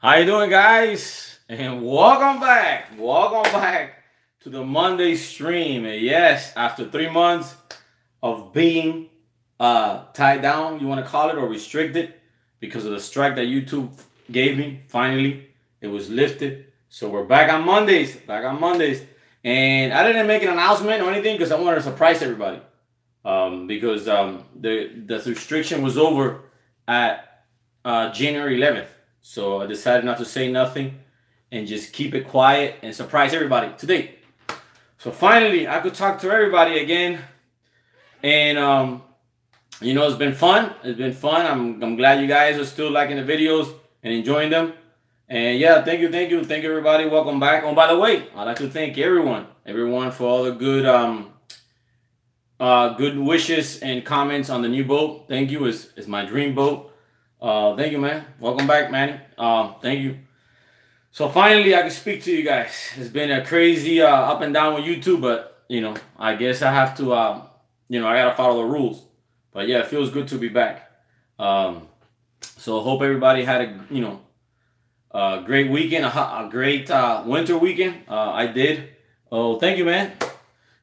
How you doing, guys? And welcome back to the Monday stream. And yes, after 3 months of being tied down, you want to call it, or restricted because of the strike that YouTube gave me, finally it was lifted. So we're back on Mondays. And I didn't make an announcement or anything because I wanted to surprise everybody. Because the restriction was over at January 11th. So I decided not to say nothing and just keep it quiet and surprise everybody today. So finally, I could talk to everybody again. And, it's been fun. I'm glad you guys are still liking the videos and enjoying them. And yeah, thank you, everybody. Welcome back. Oh, by the way, I'd like to thank everyone for all the good wishes and comments on the new boat. Thank you. It's my dream boat. Thank you, man. Welcome back, man. Thank you. So finally, I can speak to you guys. It's been a crazy up and down with YouTube, but I guess I have to, I gotta follow the rules. But yeah, it feels good to be back. So hope everybody had a great weekend, a great winter weekend. I did. Oh, thank you, man.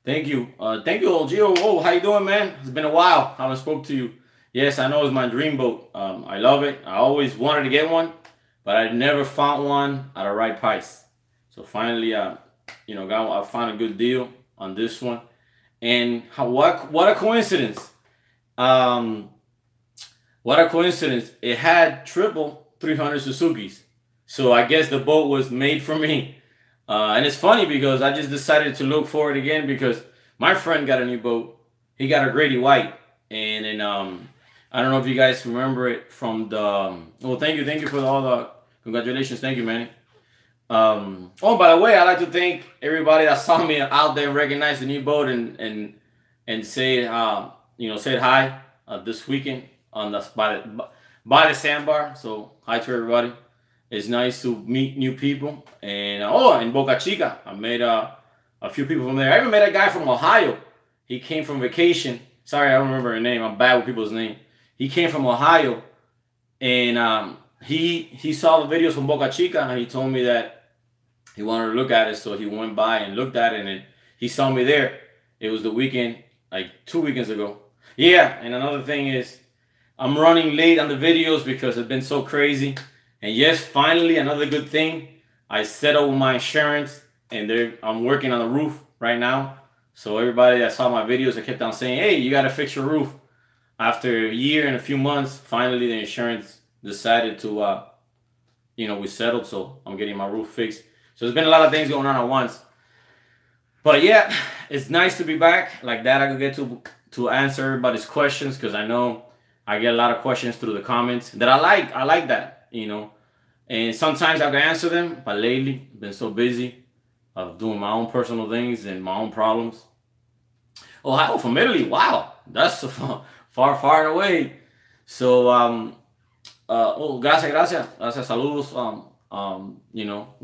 Thank you, Gio. Oh, how you doing, man? It's been a while. I haven't spoke to you. Yes, I know it's my dream boat. I love it. I always wanted to get one, but I never found one at a right price. So finally, I found a good deal on this one. And what a coincidence! What a coincidence! It had triple 300 Suzukis. So I guess the boat was made for me. And it's funny because I just decided to look for it again because my friend got a new boat. He got a Grady White, and then I don't know if you guys remember it from the. Well, thank you for all the congratulations. Thank you, man. Oh, by the way, I'd like to thank everybody that saw me out there and recognized the new boat and said said hi this weekend on the by the Sandbar. So hi to everybody. It's nice to meet new people. And in Boca Chica, I met a few people from there. I even met a guy from Ohio. He came from vacation. Sorry, I don't remember her name. I'm bad with people's name. He came from Ohio, and he saw the videos from Boca Chica, and he told me that he wanted to look at it. So he went by and looked at it, and then he saw me there. It was the weekend, like 2 weekends ago. Yeah, and another thing is I'm running late on the videos because it's been so crazy. And yes, finally, another good thing. I settled with my insurance, and I'm working on the roof right now. So everybody that saw my videos, I kept on saying, hey, you got to fix your roof. After a year and a few months, finally the insurance decided to, we settled. So I'm getting my roof fixed. So there's been a lot of things going on at once. But yeah, it's nice to be back. Like that, I could get to answer everybody's questions because I know I get a lot of questions through the comments that I like. I like that, And sometimes I can answer them, but lately I've been so busy of doing my own personal things and my own problems. Oh, from Italy. Wow. That's far away. So, gracias, saludos.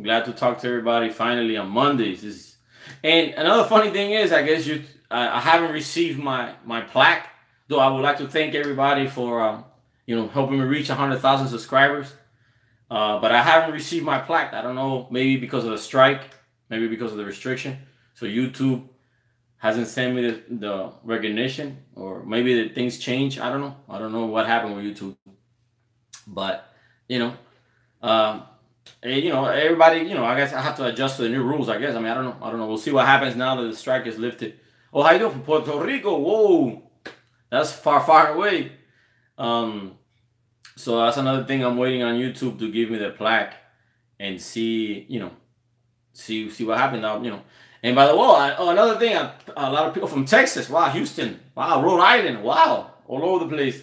Glad to talk to everybody finally on Mondays. And another funny thing is, I guess I haven't received my plaque, though I would like to thank everybody for, helping me reach 100,000 subscribers. But I haven't received my plaque. I don't know, maybe because of the strike, maybe because of the restriction. So YouTube hasn't sent me the recognition, or maybe the things change. I don't know. I don't know what happened with YouTube. But everybody, I guess I have to adjust to the new rules. I guess. I don't know. We'll see what happens now that the strike is lifted. Oh, how you doing from Puerto Rico? Whoa, that's far away. So that's another thing. I'm waiting on YouTube to give me the plaque and see what happens now. And by the way, another thing, a lot of people from Texas, wow, Houston, wow, Rhode Island, wow, all over the place.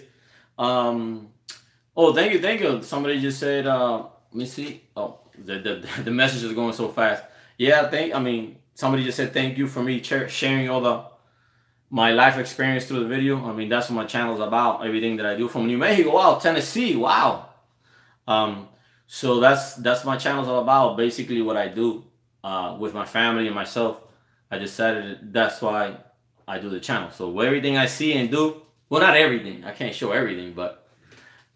Thank you. Somebody just said, let me see. Oh, the message is going so fast. Yeah, somebody just said thank you for me sharing all my life experience through the video. That's what my channel is about. Everything that I do from New Mexico, wow, Tennessee, wow. So that's my channel is all about. Basically, what I do. With my family and myself, I decided that's why I do the channel. So everything I see and do, well, not everything, I can't show everything, but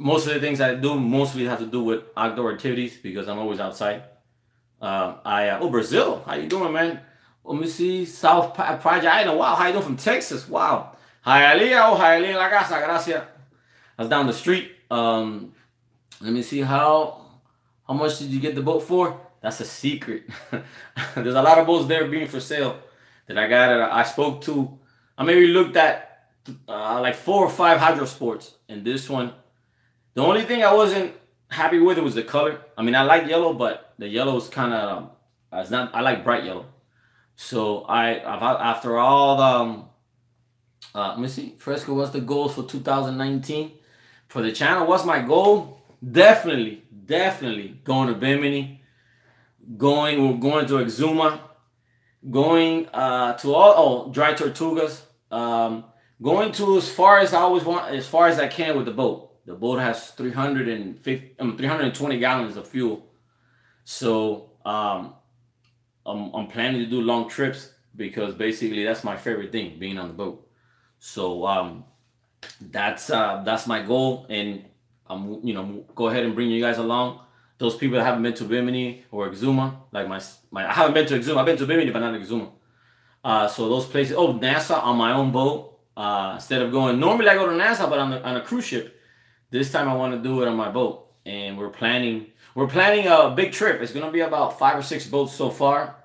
most of the things I do mostly have to do with outdoor activities because I'm always outside. Oh, Brazil, how you doing, man? Let me see, Project Island. Wow, how you doing from Texas? Wow. Hialeah, oh, Hialeah, la casa, gracias. That's down the street. Let me see how much did you get the boat for? That's a secret. There's a lot of boats there being for sale that I got. I spoke to. I maybe looked at like 4 or 5 hydro sports, and this one, the only thing I wasn't happy with it was the color. I mean, I like yellow, but the yellow is kind of it's not. I like bright yellow. So after all the let me see, Fresco, what's the goals for 2019 for the channel? What's my goal? Definitely going to Bimini. We're going to Exuma. Going to all dry tortugas. Going to as far as I always want, as far as I can with the boat. The boat has 320 gallons of fuel. So I'm planning to do long trips because basically that's my favorite thing, being on the boat. So that's my goal, and I'm go ahead and bring you guys along. Those people that haven't been to Bimini or Exuma, like I haven't been to Exuma. I've been to Bimini, but not Exuma. So those places. Oh, NASA on my own boat. Instead of going, normally I go to NASA, but on a cruise ship. This time I want to do it on my boat, and we're planning a big trip. It's gonna be about 5 or 6 boats so far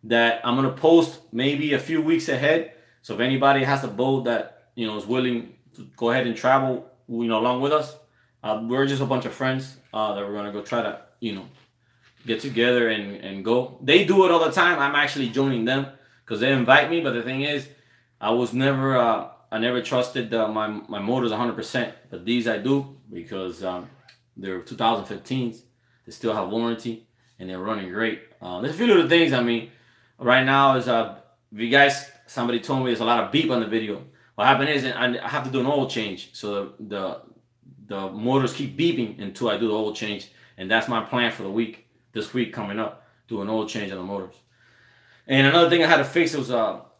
that I'm gonna post maybe a few weeks ahead. So if anybody has a boat that is willing to go ahead and travel, along with us, we're just a bunch of friends that we're gonna go try to get together and go. They do it all the time. I'm actually joining them because they invite me. But the thing is, I never trusted my motors 100%, but these I do because they're 2015s. They still have warranty and they're running great. There's a few little things. I mean, right now is somebody told me there's a lot of beep on the video. What happened is I have to do an oil change, so the motors keep beeping until I do the oil change, and that's my plan for the week. This week coming up, do an oil change on the motors. And another thing I had to fix was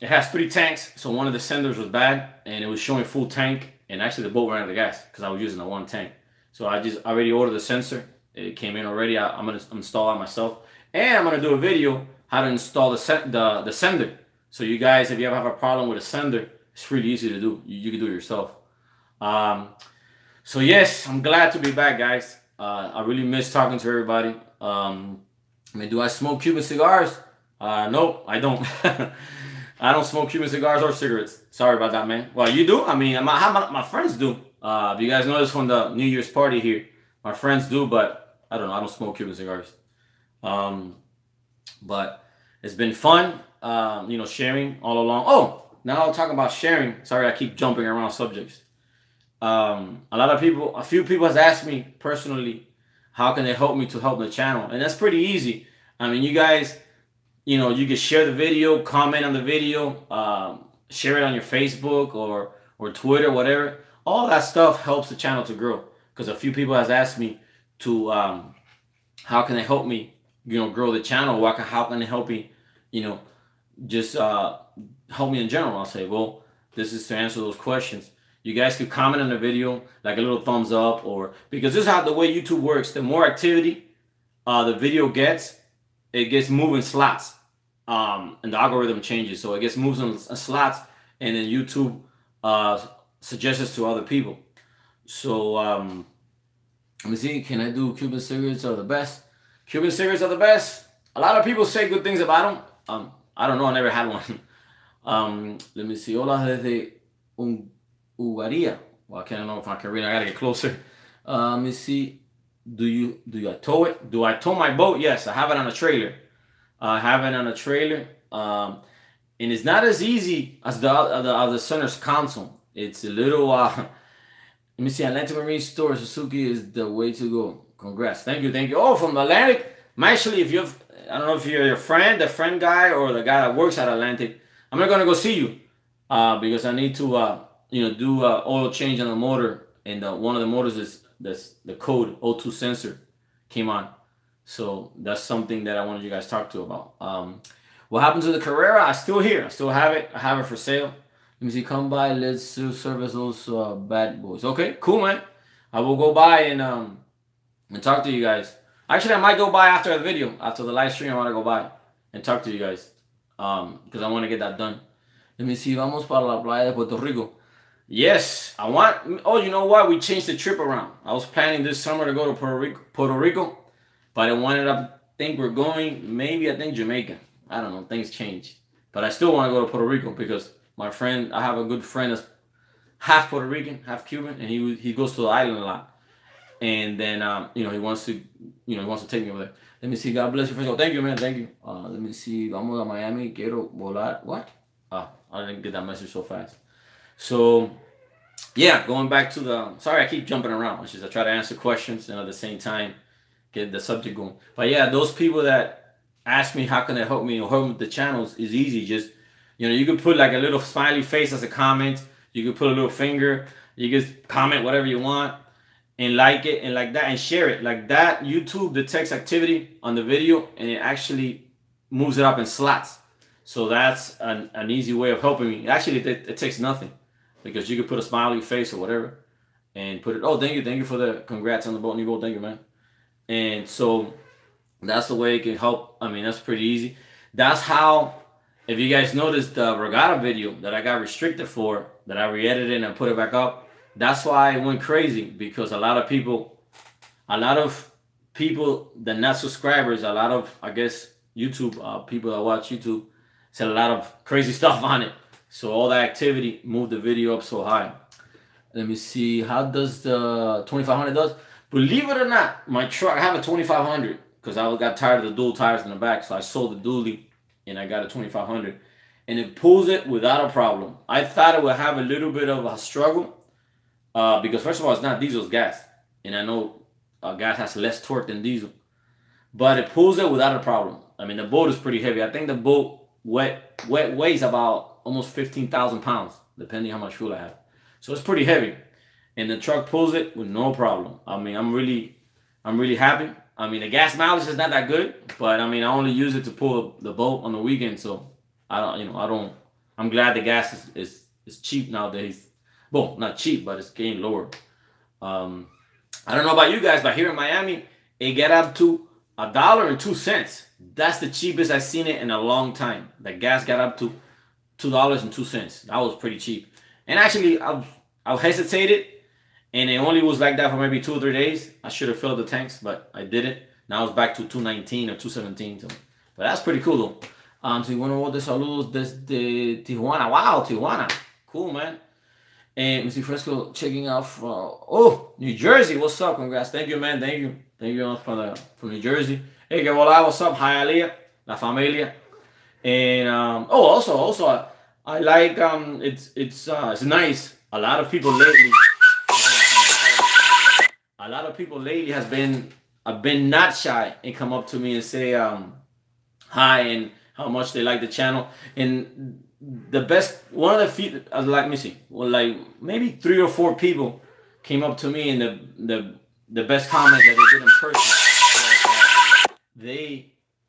it has 3 tanks, so one of the senders was bad, and it was showing full tank, and actually the boat ran out of gas because I was using the 1 tank. So I just already ordered the sensor. It came in already. I'm gonna install it myself, and I'm gonna do a video how to install the sender. So you guys, if you ever have a problem with a sender, it's really easy to do. You can do it yourself. So yes, I'm glad to be back, guys. I really miss talking to everybody. I mean, do I smoke Cuban cigars? No, I don't. I don't smoke Cuban cigars or cigarettes. Sorry about that, man. Well, you do? I mean, my friends do. If you guys noticed from the New Year's party here, my friends do, but I don't know. I don't smoke Cuban cigars. But it's been fun, sharing all along. Oh, now I'll talk about sharing. Sorry, I keep jumping around subjects. A few people has asked me personally, how can they help me to help the channel? And that's pretty easy. I mean, you guys, you can share the video, comment on the video, share it on your Facebook or Twitter, whatever. All that stuff helps the channel to grow. Because a few people has asked me to, how can they help me, grow the channel? How can they help me, just help me in general? I'll say, well, this is to answer those questions. You guys could comment on the video, like a little thumbs up, because this is how the way YouTube works. The more activity the video gets, it gets moving slots, and the algorithm changes. So it gets moved in slots, and then YouTube suggests it to other people. So let me see. Can I do Cuban cigarettes are the best? Cuban cigarettes are the best. A lot of people say good things about them. I don't know. I never had one. Let me see. Hola desde Ugaria. Well, I can't know if I can read. I gotta get closer. Let me see. Do I tow it? Do I tow my boat? Yes, I have it on a trailer. I have it on a trailer. And it's not as easy as the center's console. It's a little. Let me see. Atlantic Marine Store Suzuki is the way to go. Congrats. Thank you. Oh, from Atlantic. Actually, I don't know if you're your friend, the friend guy, or the guy that works at Atlantic. I'm not gonna go see you because I need to. Do oil change on the motor, and one of the motors is the code O2 sensor came on. So that's something that I wanted you guys to talk to about. What happened to the Carrera? I still here. I still have it. I have it for sale. Let me see. Come by. Let's service those bad boys. Okay, cool, man. I will go by and talk to you guys. Actually, I might go by after the video, after the live stream. I want to go by and talk to you guys because I want to get that done. Let me see. Vamos para la playa de Puerto Rico. Yes, I want. Oh, you know what? We changed the trip around. I was planning this summer to go to Puerto Rico, but I wanted to think we're going. Maybe I think Jamaica. I don't know. Things change, but I still want to go to Puerto Rico because my friend. I have a good friend that's half Puerto Rican, half Cuban, and he goes to the island a lot. And then you know, he wants to take me over there. Let me see. God bless you, Fresco. Thank you, man. Thank you. Let me see. Vamos a Miami. Quiero volar. What? I didn't get that message so fast. So yeah, going back to the. Sorry, I keep jumping around. It's just I try to answer questions and at the same time get the subject going. But yeah, those people that ask me how can they help me or help with the channels is easy. Just you can put like a little smiley face as a comment. You can put a little finger. You can comment whatever you want. And like it and like that and share it like that. YouTube detects activity on the video and it actually moves it up in slots. So that's an easy way of helping me. Actually, it takes nothing because you could put a smiley face or whatever and put it. Oh, thank you for the congrats on the boat, new boat. Thank you, man. And so that's the way it can help. I mean, that's pretty easy. That's how. If you guys noticed the regatta video that I got restricted for, that I re-edited and put it back up. That's why it went crazy because a lot of people that not subscribers, a lot of, I guess, YouTube people that watch YouTube said a lot of crazy stuff on it. So all that activity moved the video up so high. Let me see. How does the 2500 does? Believe it or not, my truck, I have a 2500 because I got tired of the dual tires in the back. So I sold the dually and I got a 2500 and it pulls it without a problem. I thought it would have a little bit of a struggle. Because first of all, it's not diesel, it's gas. And I know gas has less torque than diesel. But it pulls it without a problem. I mean, the boat is pretty heavy. I think the boat wet weighs about almost 15,000 pounds, depending how much fuel I have. So it's pretty heavy. And the truck pulls it with no problem. I mean, I'm really happy. I mean, the gas mileage is not that good. But, I mean, I only use it to pull the boat on the weekend. So, I'm glad the gas is cheap nowadays. Well, not cheap, but it's getting lower. I don't know about you guys, but here in Miami, it get up to $1.02. That's the cheapest I've seen it in a long time. The gas got up to $2.02. That was pretty cheap. And actually, I hesitated, and it only was like that for maybe 2 or 3 days. I should have filled the tanks, but I didn't. Now it's back to $2.19 or $2.17. So, but that's pretty cool, though. Si bueno, de saludos desde Tijuana. Wow, Tijuana. Cool, man. And Mr. Fresco checking out from New Jersey. What's up? Congrats. Thank you, man. Thank you from New Jersey. Hey, que hola. What's up? Hialeah, la familia. And also I like it's nice. A lot of people lately have been not shy and come up to me and say hi and how much they like the channel. And the best, one of the few, let me see, well, like maybe 3 or 4 people came up to me, and the best comment that they did in person,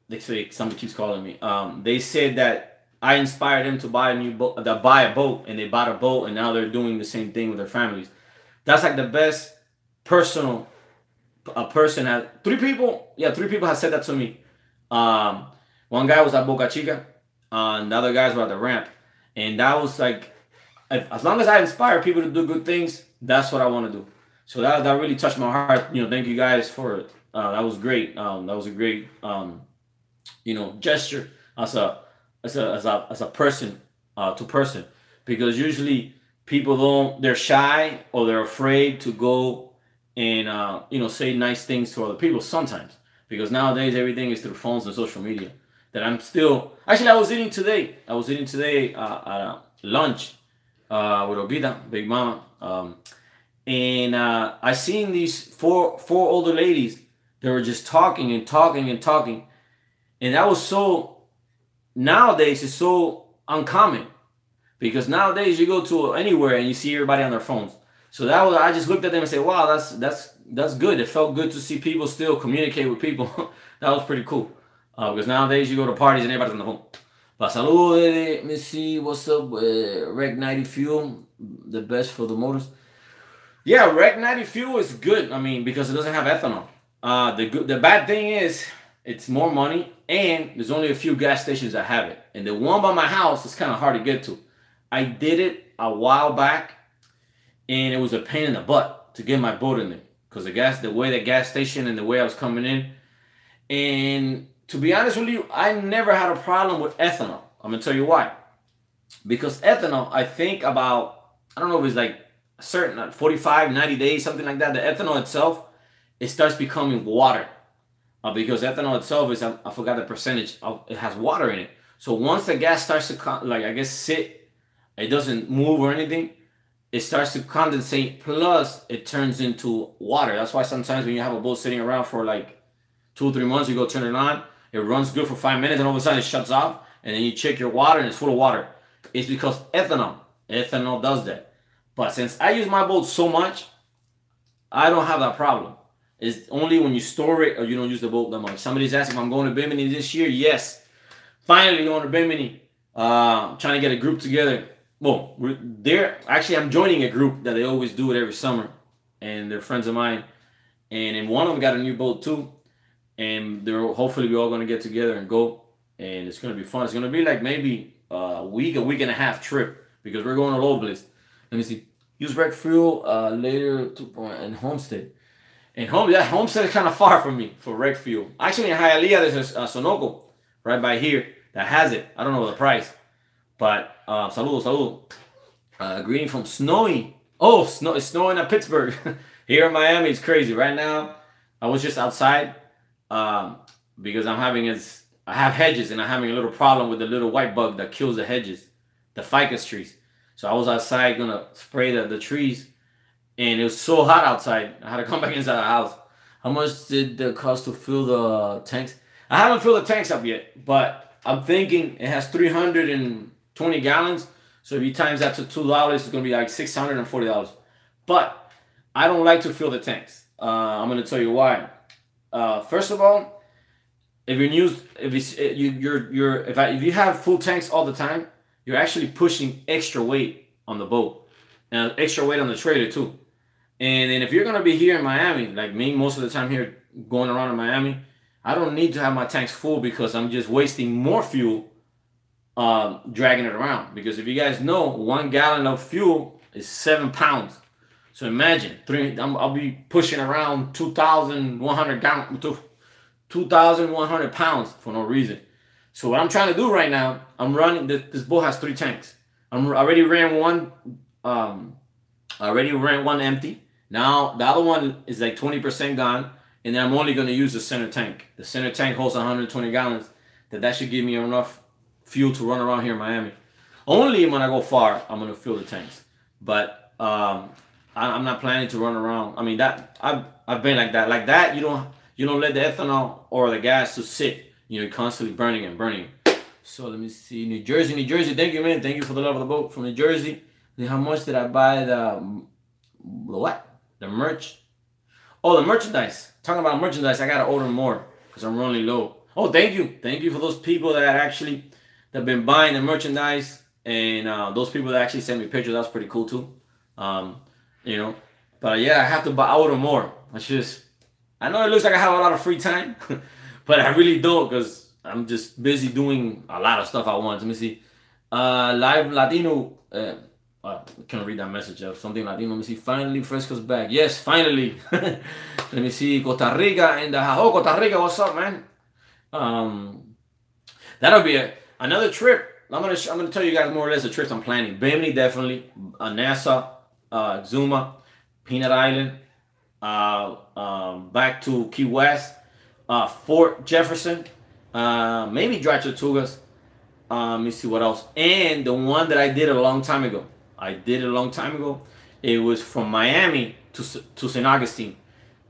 they say, somebody keeps calling me. They said that I inspired them to buy a boat, and they bought a boat, and now they're doing the same thing with their families. That's like the best personal. A person had 3 people. Yeah, 3 people have said that to me. One guy was at Boca Chica. And the other guys were at the ramp, and that was like, as long as I inspire people to do good things, that's what I want to do. So that really touched my heart. Thank you guys for it. That was great. That was a great gesture as a person to person, because usually people they're shy or they're afraid to go and say nice things to other people sometimes, because nowadays everything is through phones and social media. That I'm still, actually I was eating today at lunch with Olguita, Big Mama, and I seen these four older ladies. They were just talking and talking and talking, and that was so, nowadays it's so uncommon, because nowadays you go to anywhere and you see everybody on their phones. So I just looked at them and said, wow, that's good. It felt good to see people still communicate with people. That was pretty cool. Because nowadays you go to parties and everybody's on the phone. But saludos, let me see, what's up, Rec 90 Fuel, the best for the motors. Yeah, Rec 90 fuel is good. I mean, because it doesn't have ethanol. The bad thing is it's more money, and there's only a few gas stations that have it. And the one by my house is kind of hard to get to. I did it a while back, and it was a pain in the butt to get my boat in there because the way the gas station and the way I was coming in. And to be honest with you, I never had a problem with ethanol. I'm gonna tell you why. Because ethanol, I think about, I don't know if it's like a certain 45, 90 days, something like that. The ethanol itself, it starts becoming water. Because ethanol itself is, I forgot the percentage, it has water in it. So once the gas starts to, like, I guess, sit, it doesn't move or anything, it starts to condensate, plus it turns into water. That's why sometimes when you have a boat sitting around for like 2 or 3 months, you go turn it on, it runs good for 5 minutes, and all of a sudden it shuts off, and then you check your water and it's full of water. It's because ethanol does that. But since I use my boat so much, I don't have that problem. It's only when you store it or you don't use the boat that much. Somebody's asking if I'm going to Bimini this year. Yes. Finally going to Bimini. Trying to get a group together. Well, I'm joining a group that they always do it every summer. And they're friends of mine. And one of them got a new boat too. And hopefully we're all going to get together and go. And it's going to be fun. It's going to be like maybe a week and a half trip. Because we're going to Loveless. Let me see. Use rec fuel later in Homestead. And Homestead is kind of far from me for rec fuel. Actually, in Hialeah, there's a Sunoco right by here that has it. I don't know the price. But, saludo. Greeting from Snowy. Oh, it's snowing at Pittsburgh. Here in Miami, it's crazy. Right now, I was just outside because I have hedges, and I'm having a little problem with the little white bug that kills the hedges, the ficus trees. So I was outside going to spray the trees. And it was so hot outside, I had to come back inside the house. How much did it cost to fill the tanks? I haven't filled the tanks up yet, but I'm thinking it has 320 gallons. So if you times that to $2, it's going to be like $640. But I don't like to fill the tanks. I'm going to tell you why. First of all, if you have full tanks all the time, you're actually pushing extra weight on the boat and extra weight on the trailer too. And then if you're going to be here in Miami, like me most of the time here going around in Miami, I don't need to have my tanks full because I'm just wasting more fuel dragging it around. Because if you guys know, 1 gallon of fuel is 7 pounds. So imagine, I'll be pushing around 2,100 pounds for no reason. So what I'm trying to do right now, I'm running, this boat has 3 tanks. I already ran one empty. Now the other one is like 20% gone, and then I'm only going to use the center tank. The center tank holds 120 gallons. That should give me enough fuel to run around here in Miami. Only when I go far, I'm going to fill the tanks. But I'm not planning to run around. I mean, that I've been like that. Like that, you don't let the ethanol or the gas to sit. You're constantly burning and burning. So let me see. New Jersey. Thank you, man. Thank you for the love of the boat from New Jersey. How much did I buy the what? The merch? Oh, the merchandise. Talking about merchandise, I gotta order more because I'm running low. Oh, thank you for those people that have been buying the merchandise, and those people that actually sent me pictures. That's pretty cool too. But yeah, I have to order more. I know it looks like I have a lot of free time, but I really don't because I'm just busy doing a lot of stuff at once. Let me see. Live Latino. I can't read that message of something Latino. Let me see. Finally, Fresco's back. Yes, finally. Let me see. Costa Rica and Costa Rica. What's up, man? That'll be another trip. I'm gonna tell you guys more or less the trips I'm planning. Bimini definitely. Nassau, Exuma, Peanut Island. Back to Key West. Fort Jefferson. Maybe Dry Tortugas. Let me see what else. And the one that I did a long time ago. It was from Miami to St. Augustine.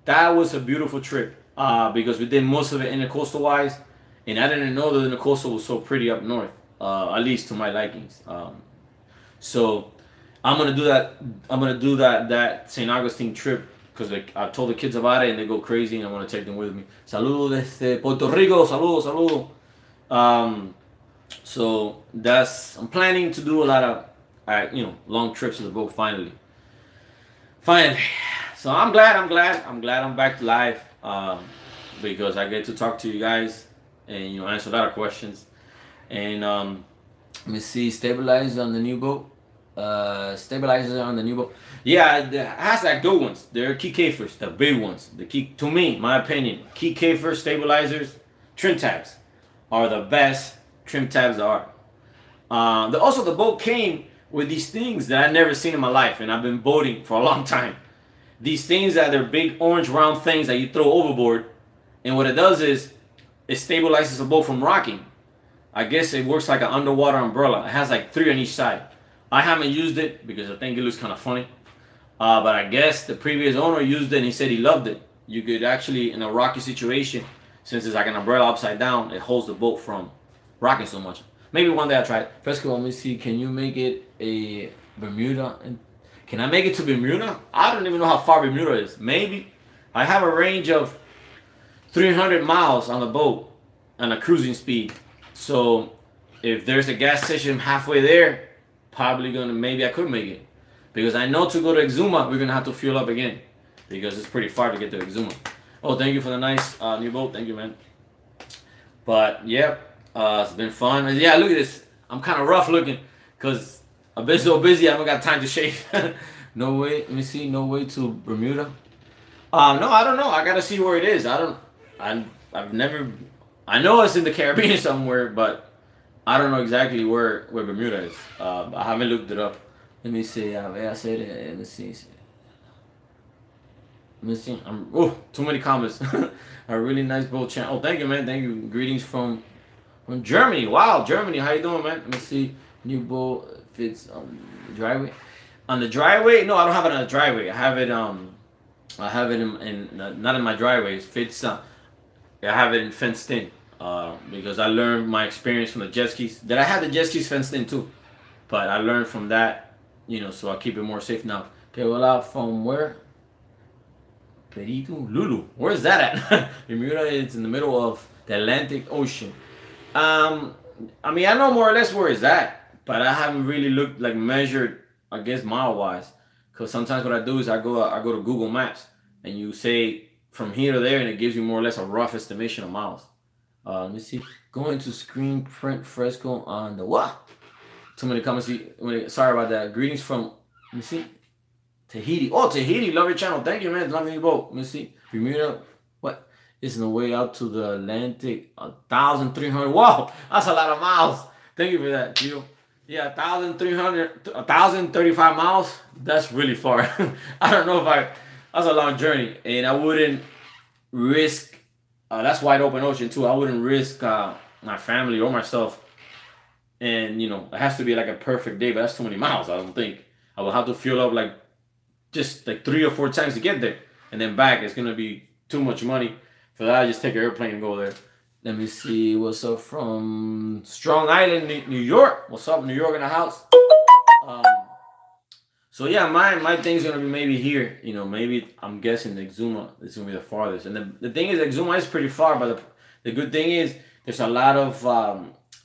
That was a beautiful trip because we did most of it intercoastal wise, and I didn't know that the intercoastal was so pretty up north, at least to my likings. So I'm gonna do that St. Augustine trip because I told the kids about it and they go crazy, and I want to take them with me. Saludos desde Puerto Rico. Saludos. So I'm planning to do a lot of long trips with the boat finally. Finally. So I'm glad I'm back to live. Because I get to talk to you guys and answer a lot of questions. And let me see, stabilizers on the new boat. Stabilizers on the new boat. Yeah, it has like good ones. They're key kafers, the big ones. The key, to me, my opinion, key kafer stabilizers, trim tabs are the best trim tabs there are. Also, the boat came with these things that I've never seen in my life, and I've been boating for a long time. These things that are big orange round things that you throw overboard, and what it does is it stabilizes the boat from rocking. I guess it works like an underwater umbrella. It has like 3 on each side. I haven't used it because I think it looks kind of funny. But I guess the previous owner used it and he said he loved it. You could actually, in a rocky situation, since it's like an umbrella upside down, it holds the boat from rocking so much. Maybe one day I'll try it. Fresco, let me see. Can you make it a Bermuda? Can I make it to Bermuda? I don't even know how far Bermuda is. Maybe. I have a range of 300 miles on the boat on a cruising speed. So if there's a gas station halfway there, maybe I could make it. Because I know to go to Exuma, we're going to have to fuel up again. Because it's pretty far to get to Exuma. Oh, thank you for the nice new boat. Thank you, man. But, yeah, it's been fun. Yeah, look at this. I'm kind of rough looking because I've been so busy, I haven't got time to shave. No way. Let me see. No way to Bermuda. No, I don't know. I got to see where it is. I've never... I know it's in the Caribbean somewhere, but I don't know exactly where Bermuda is. I haven't looked it up. Let me see. Let's see. Let me see. Too many comments. A really nice boat channel. Oh, thank you, man. Thank you. Greetings from Germany. Wow, Germany. How you doing, man? Let me see. New boat fits on the driveway. On the driveway? No, I don't have it on the driveway. I have it in not in my driveway. It fits. I have it in fenced in. Because I learned my experience from the jet skis. That I had the jet skis fenced in too, but I learned from that, so I keep it more safe now. Okay, well, out from where? Perito Lulu. Where is that at? Bermuda is in the middle of the Atlantic Ocean. I mean, I know more or less where it's at, but I haven't really looked measured, I guess, mile wise. Because sometimes what I do is I go to Google Maps and you say from here to there, and it gives you more or less a rough estimation of miles. Let me see. Going to screen print Fresco on the what? Too many comments. Sorry about that. Greetings from, let me see, Tahiti. Oh, Tahiti. Love your channel. Thank you, man. Love your boat. Let me see. Bermuda. What? It's on the way out to the Atlantic. 1,300. Wow. That's a lot of miles. Thank you for that, Gio. Yeah, 1,035 miles. That's really far. I don't know if that's a long journey. And I wouldn't risk. That's wide open ocean too. I wouldn't risk my family or myself. And it has to be like a perfect day, but that's too many miles. I don't think I will have to fuel up just 3 or 4 times to get there, and then back. It's gonna be too much money for that. I just take an airplane and go there. Let me see. What's up from Strong Island, New York? What's up, New York in the house? So yeah, my thing's gonna be maybe here. Maybe I'm guessing the Exuma is gonna be the farthest. And the thing is, Exuma is pretty far, but the good thing is there's a lot of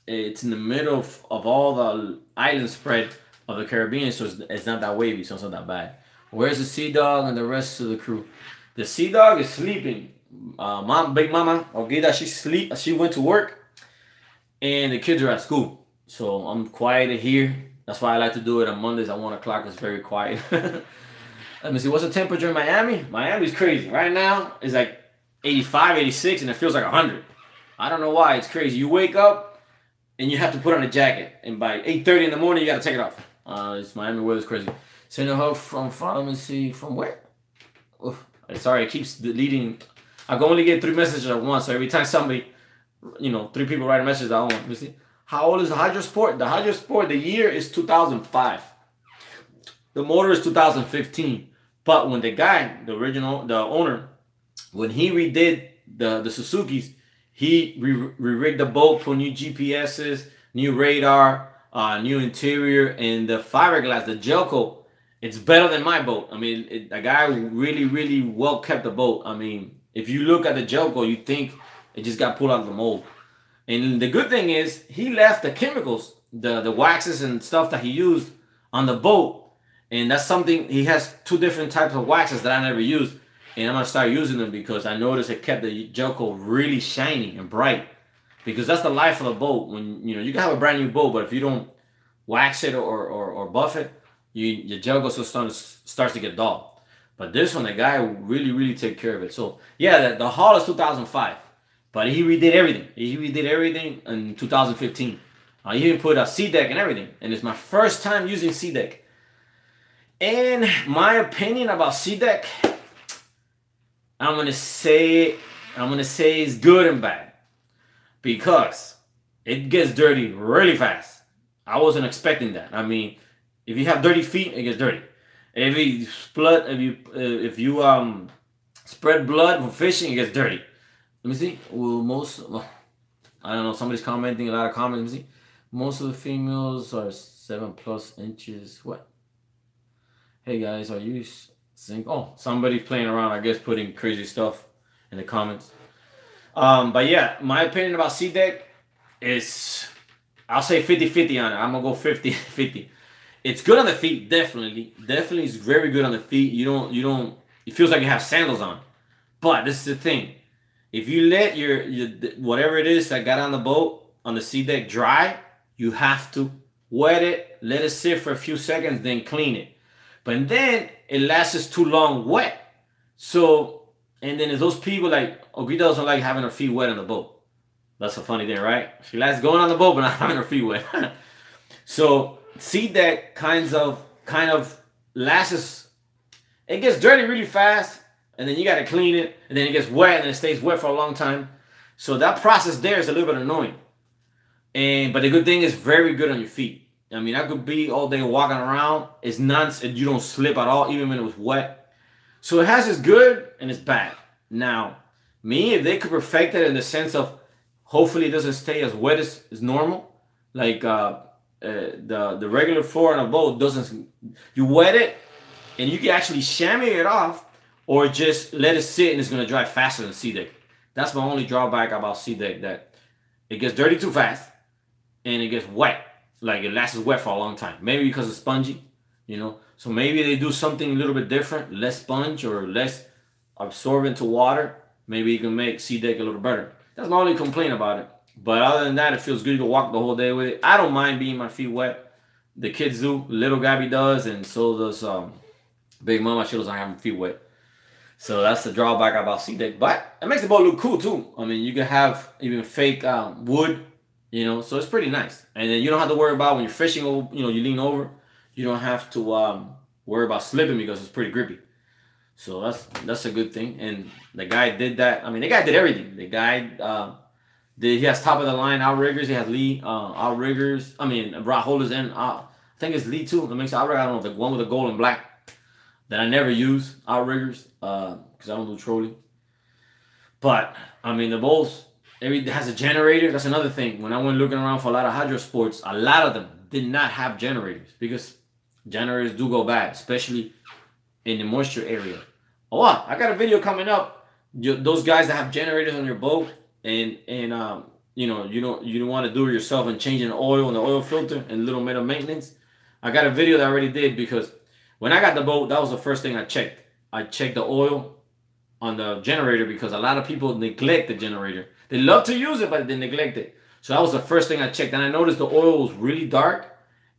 it's in the middle of all the island spread of the Caribbean, so it's not that wavy, so it's not that bad. Where's the Sea Dog and the rest of the crew? The Sea Dog is sleeping. Big Mama Olguita, she went to work, and the kids are at school, so I'm quiet here. That's why I like to do it on Mondays at 1 o'clock. It's very quiet. Let me see. What's the temperature in Miami? Miami's crazy. Right now, it's like 85, 86, and it feels like 100. I don't know why. It's crazy. You wake up, and you have to put on a jacket. And by 8:30 in the morning, you got to take it off. It's Miami weather's crazy. Send a hug from, let me see, from where? Oof. Sorry, it keeps deleting. I can only get 3 messages at once. So every time somebody, 3 people write a message, I don't want. Let me see. How old is the Hydro Sport? The Hydro Sport, the year is 2005. The motor is 2015. But when the owner, when he redid the Suzukis, he re-rigged the boat, put new GPSs, new radar, new interior, and the fiberglass, the gel coat, it's better than my boat. I mean, the guy really, really well kept the boat. I mean, if you look at the gel coat, you think it just got pulled out of the mold. And the good thing is he left the chemicals, the waxes and stuff that he used on the boat, And that's something, he has 2 different types of waxes that I never used. And I'm going to start using them because I noticed it kept the gel coat really shiny and bright. Because that's the life of the boat. When, you know, you can have a brand new boat, but if you don't wax it or buff it, your gel coat starts to get dull. But this one, the guy really take care of it. So yeah, the hull is 2005, but he redid everything. He redid everything in 2015. He even put a SeaDek and everything. And it's my first time using SeaDek. And my opinion about SeaDek, I'm gonna say it's good and bad, because it gets dirty really fast. I wasn't expecting that. I mean, if you have dirty feet, it gets dirty. If you spread blood from fishing, it gets dirty. Let me see. Well, I don't know. Somebody's commenting, a lot of comments. Let me see. Most of the females are 7+ inches. What? Hey guys, are you single? Oh, somebody's playing around, I guess, putting crazy stuff in the comments. But yeah, my opinion about SeaDek is, I'll say 50-50 on it. I'm gonna go 50-50. It's good on the feet, definitely. Definitely is very good on the feet. You don't, it feels like you have sandals on. But this is the thing. If you let your whatever it is that got on the boat, on the SeaDek dry, you have to wet it, let it sit for a few seconds, then clean it. But then it lasts too long wet. So, and then there's those people like, Ogita doesn't like having her feet wet on the boat. That's a funny thing, right? She likes going on the boat, but not having her feet wet. So, SeaDek kind of lasts, it gets dirty really fast, and then you got to clean it, and then it gets wet, and it stays wet for a long time. So that process there is a little bit annoying. But the good thing is very good on your feet. I mean, I could be all day walking around. It's nuts, and you don't slip at all, even when it was wet. So it has its good and its bad. Now, if they could perfect it in the sense of, hopefully it doesn't stay as wet as normal, like the regular floor on a boat doesn't, you wet it, and you can actually chamois it off, or just let it sit and it's going to dry faster than SeaDek. That's my only drawback about SeaDek, that it gets dirty too fast, and it gets wet. Like, it lasts wet for a long time. Maybe because it's spongy, you know. So maybe they do something a little bit different, less sponge or less absorbent to water. Maybe you can make SeaDek a little better. That's my only complaint about it. But other than that, it feels good. You can walk the whole day with it. I don't mind being my feet wet. The kids do. Little Gabby does, and so does Big Mama. She doesn't have her feet wet. So that's the drawback about SeaDek. But it makes the boat look cool too. I mean, you can have even fake wood. You know, so it's pretty nice. And then you don't have to worry about when you're fishing, you know, you lean over, you don't have to worry about slipping because it's pretty grippy. So that's a good thing. And the guy did that. I mean, the guy did everything. The guy he has top of the line outriggers. He has lee outriggers. I mean, rod holders, and I think it's lee too. That makes outrigger. I don't know, the one with the gold and black that I never use, outriggers, because I don't do trolling. But I mean, the boats, it has a generator. That's another thing. When I went looking around for a lot of hydro sports, a lot of them did not have generators, because generators do go bad, especially in the moisture area. Oh, I got a video coming up. Those guys that have generators on your boat, and you know, you don't want to do it yourself and changing the oil and the oil filter and little bit of maintenance. I got a video that I already did, because when I got the boat, that was the first thing I checked. I checked the oil on the generator, because a lot of people neglect the generator. They love to use it, but they neglect it. So that was the first thing I checked. And I noticed the oil was really dark,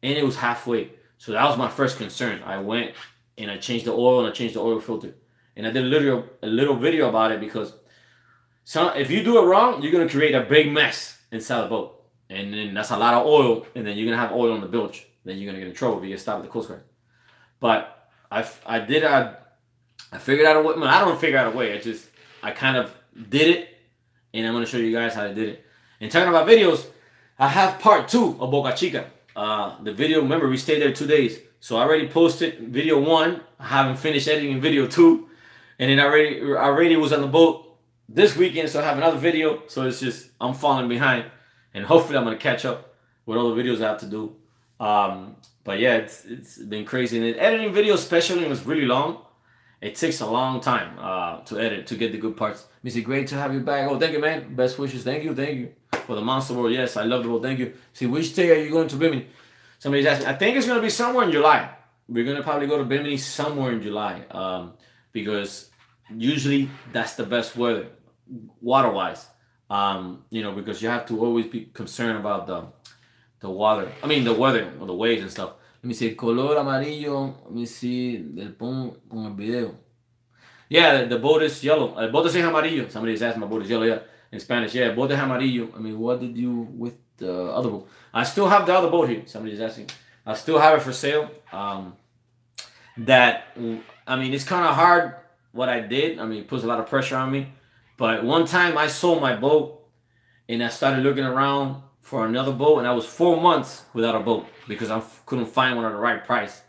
and it was halfway. So that was my first concern. I went and I changed the oil, and I changed the oil filter. And I did a little video about it, because if you do it wrong, you're going to create a big mess inside the boat. And then that's a lot of oil, and then you're going to have oil on the bilge. Then you're going to get in trouble if you get stopped at the Coast Guard. But I figured out a way. I don't figure out a way. I kind of did it. And I'm going to show you guys how I did it. And talking about videos, I have part 2 of Boca Chica. The video, remember, we stayed there 2 days. So I already posted video 1. I haven't finished editing video 2. And then I already was on the boat this weekend, so I have another video. So it's just, I'm falling behind. And hopefully I'm going to catch up with all the videos I have to do. But yeah, it's been crazy. And then editing videos, especially, was really long. It takes a long time to edit, to get the good parts. Missy, great to have you back. Oh, thank you, man. Best wishes. Thank you. For the Monster World. Yes, I love the world. Thank you. See, which day are you going to Bimini? Somebody's asking. I think it's going to be somewhere in July. we're gonna probably go to Bimini somewhere in July, because usually that's the best weather, water wise. You know, because you have to always be concerned about the water. I mean, the weather or the waves and stuff. Let me see, color amarillo. Let me see, pon el video. Yeah, the boat is yellow. El bote es amarillo. Somebody's asking my boat is yellow. Yeah, in Spanish. Yeah, bote es amarillo. I mean, what did you with the other boat? I still have the other boat here. Somebody's asking. I still have it for sale. That, I mean, it's kind of hard what I did. I mean, it puts a lot of pressure on me. But one time I sold my boat and I started looking around for another boat, and I was 4 months without a boat because I couldn't find one at the right price.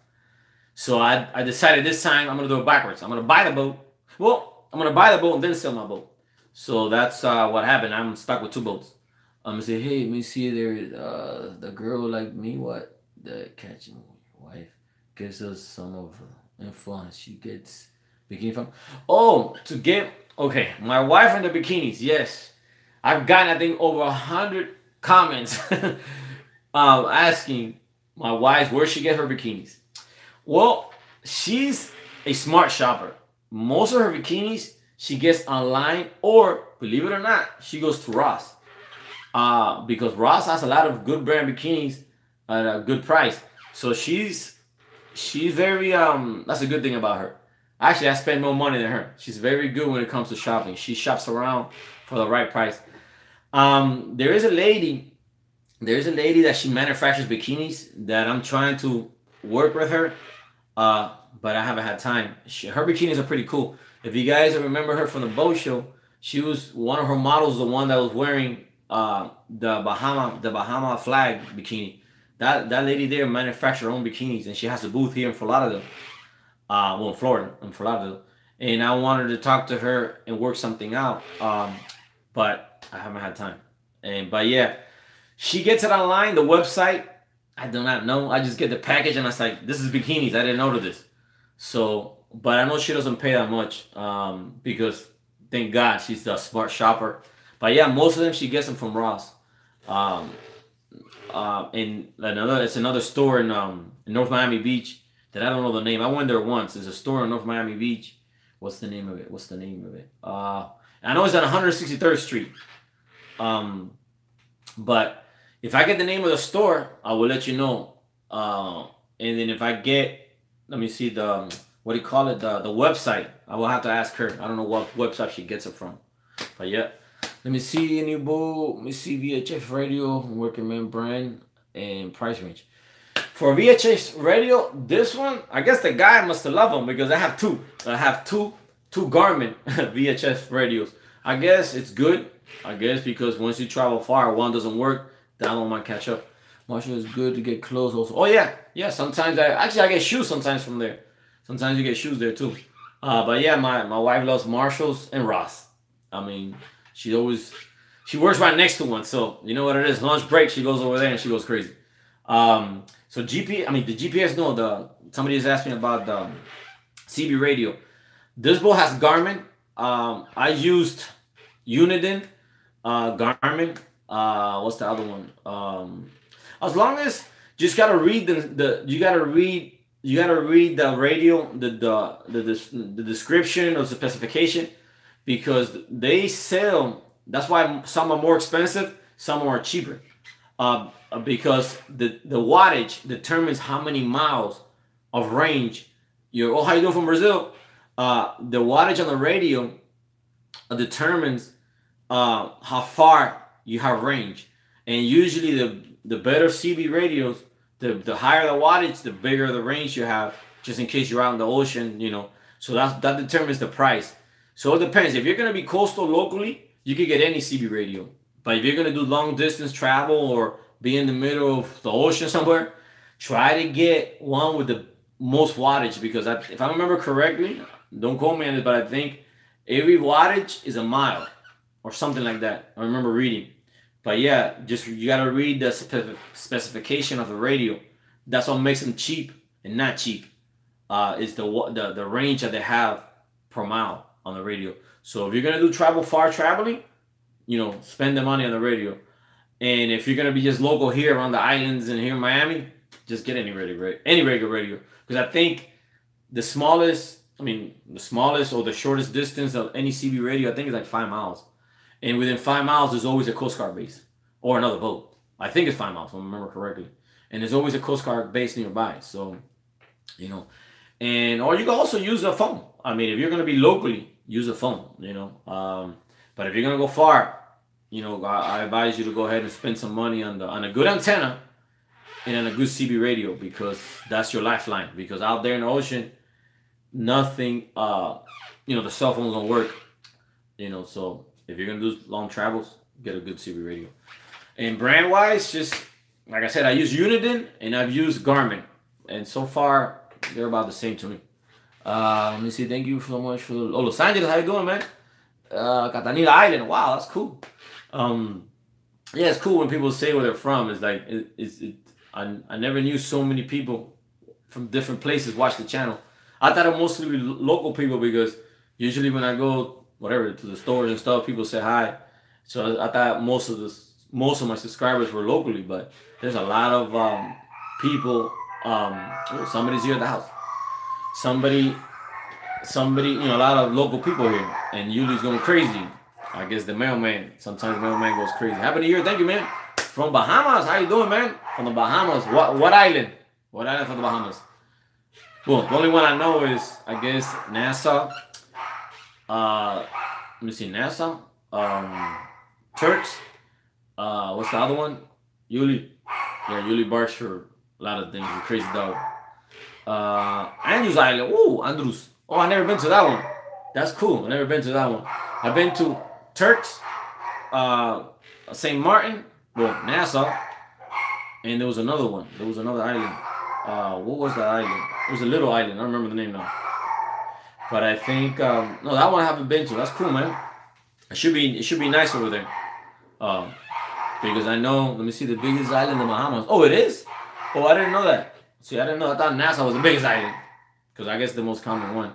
So I decided this time I'm going to do it backwards. I'm going to buy the boat. Well, I'm going to buy the boat and then sell my boat. So that's what happened. I'm stuck with 2 boats. I'm going to say, hey, let me see there. The girl like me, what? The catching your wife gives us some of info and she gets bikini from. Oh, to get, okay, my wife and the bikinis, yes. I've gotten, I think, over 100 comments asking my wife where she gets her bikinis. Well, she's a smart shopper. Most of her bikinis she gets online, or believe it or not, she goes to Ross. Because Ross has a lot of good brand bikinis at a good price. So she's very that's a good thing about her. Actually, I spend more money than her. She's very good when it comes to shopping. She shops around for the right price. There is a lady that she manufactures bikinis that I'm trying to work with her. But I haven't had time. Her bikinis are pretty cool. If you guys remember her from the boat show, she was one of her models, the one that was wearing the Bahama flag bikini. That lady there manufactures her own bikinis, and she has a booth here in Fort Lauderdale. Well, in Florida, in Fort Lauderdale. And I wanted to talk to her and work something out, but I haven't had time. But yeah, she gets it online. The website, I do not know. I just get the package and I was like, this is bikinis. I didn't order this. So, but I know she doesn't pay that much because thank God she's a smart shopper. But yeah, most of them she gets them from Ross. And it's another store in North Miami Beach that I don't know the name. I went there once. There's a store in North Miami Beach. What's the name of it? I know it's on 163rd Street. But if I get the name of the store, I will let you know. And then if I get, let me see the website. I will have to ask her. I don't know what website she gets it from. But yeah, let me see a new boat. Let me see VHF radio, working man brand, and price range. For VHS radio, this one, I guess the guy must have loved them because I have two. I have two Garmin VHS radios. I guess it's good. I guess because once you travel far, one doesn't work, the other one might catch up. Marshall is good to get clothes also. Oh yeah. Sometimes I get shoes sometimes from there. Sometimes you get shoes there too. But yeah, my wife loves Marshalls and Ross. I mean, she works right next to one, so you know what it is. Lunch break, she goes over there and she goes crazy. So the GPS. No, somebody is asking about the CB radio. This boat has Garmin. I used Uniden, Garmin. What's the other one? As long as just gotta read you gotta read the radio, the description or the specification, because they sell. That's why some are more expensive, some are cheaper. Because the wattage determines how many miles of range how you doing from Brazil? The wattage on the radio determines how far you have range, and usually the better CB radios, the higher the wattage, the bigger the range you have, just in case you're out in the ocean, So that determines the price. So it depends. If you're gonna be coastal locally, you can get any CB radio. But if you're gonna do long distance travel or be in the middle of the ocean somewhere, try to get one with the most wattage, because if I remember correctly, don't quote me on it, but I think every wattage is a mile or something like that. I remember reading. But yeah, you gotta read the specification of the radio. That's what makes them cheap and not cheap. Is the range that they have per mile on the radio. So if you're gonna do far traveling, spend the money on the radio. And if you're gonna be just local here around the islands and here in Miami, just get any regular radio, because I think the smallest or the shortest distance of any CB radio, I think, is like 5 miles. And within 5 miles, there's always a Coast Guard base or another boat. I think it's 5 miles, if I remember correctly. And there's always a Coast Guard base nearby. So, you know, or you can also use a phone. I mean, if you're going to be locally, use a phone, you know. But if you're going to go far, you know, I advise you to go ahead and spend some money on a good antenna and on a good CB radio, because that's your lifeline. Because out there in the ocean, nothing, you know, the cell phones don't work, you know. So if you're going to do long travels, get a good CB radio. And brand wise, just like I said, I use Uniden and I've used Garmin, and so far they're about the same to me. Let me see. Thank you so much for Los Angeles. How you doing, man? Catalina Island. Wow, that's cool. Yeah, it's cool when people say where they're from. It's like I never knew so many people from different places watch the channel. I thought it was mostly local people, because usually when I go whatever to the stores and stuff, people say hi. So I thought most of my subscribers were locally, but there's a lot of people. Oh, somebody's here at the house. Somebody, you know, a lot of local people here, and Yuli's going crazy. I guess the mailman, sometimes the mailman goes crazy. Happy New Year, thank you, man. From Bahamas, how you doing, man? From the Bahamas, what island? What island from the Bahamas? Well, the only one I know is, I guess, Nassau. Let me see, Nassau. Turks. What's the other one? Yuli. Yeah, Yuli barks for a lot of things. A crazy dog. Andrews Island. Ooh, Andrews. Oh, I never been to that one. That's cool. I never been to that one. I've been to Turks, St. Martin, well, Nassau, and there was another one. There was another island. What was that island? It was a little island. I don't remember the name now. But I think no, that one I haven't been to. That's cool, man. It should be nice over there. Because I know. Let me see, the biggest island in the Bahamas. Oh, it is. Oh, I didn't know that. See, I didn't know. I thought Nassau was the biggest island, because I guess the most common one.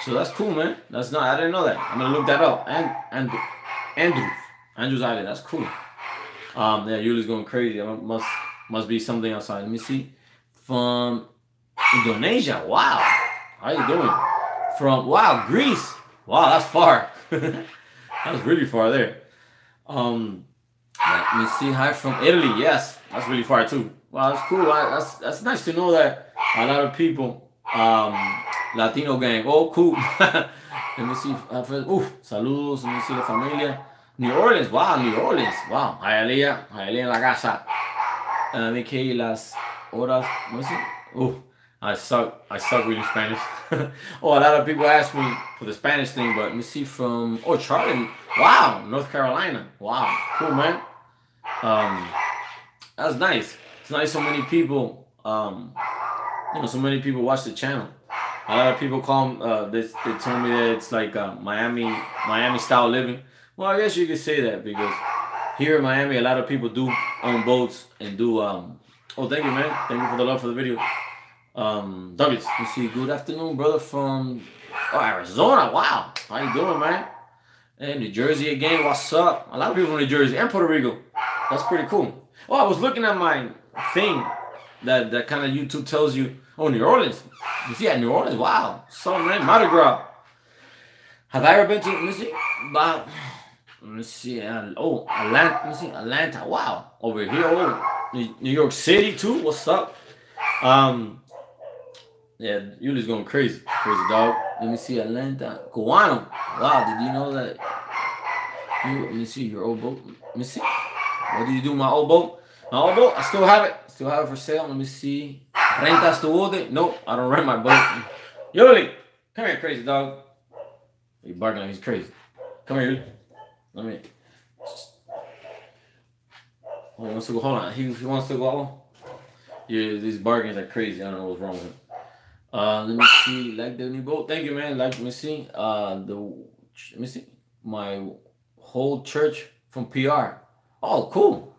So that's cool, man. I didn't know that. I'm gonna look that up. Andrews Island. That's cool. Yeah, Yuli's going crazy. Must be something outside. Let me see. From Indonesia. Wow. How you doing? Greece. Wow, that's far. That's really far there. Let me see. Hi from Italy. Yes, that's really far too. Wow, that's cool. That's nice to know that a lot of people, Latino gang. Oh, cool. Let me see. Saludos. Let me see la familia. New Orleans. Wow, New Orleans. Wow. Hialeah en la casa. Me que las horas. What is it? I suck reading Spanish. Oh, a lot of people ask me for the Spanish thing, but let me see from Charlie. Wow, North Carolina. Wow, cool, man. That's nice. It's nice so many people, so many people watch the channel. A lot of people call them, they tell me that it's like Miami style living. Well, I guess you could say that, because here in Miami, a lot of people do own boats and do, thank you, man. Thank you for the love for the video. Douglas, you see, good afternoon, brother from Arizona. Wow, how you doing, man? And New Jersey again, what's up? A lot of people from New Jersey and Puerto Rico. That's pretty cool. Oh, I was looking at my thing that kind of YouTube tells you, New Orleans. You see, at New Orleans, wow. So, man, Mardi Gras. Have I ever been to, let me see, Atlanta, Atlanta, wow. Over here, New York City too, what's up? Yeah, Yuli's going crazy dog. Let me see, Atlanta, Cubano. Wow, did you know that? Let me see your old boat. Let me see. What did you do with my old boat? My old boat, I still have it. Still have it for sale. Let me see. Rentas tu bote? Nope, I don't rent my boat. Yuli, come here, crazy dog. He's barking like he's crazy. Come here, Yuli. Let me. Oh, he wants to go. Hold on. He wants to go. Yeah, these barkings are crazy. I don't know what's wrong with him. Let me see. Like the new boat. Thank you, man. Let me see. Let me see. My whole church from PR. Oh, cool.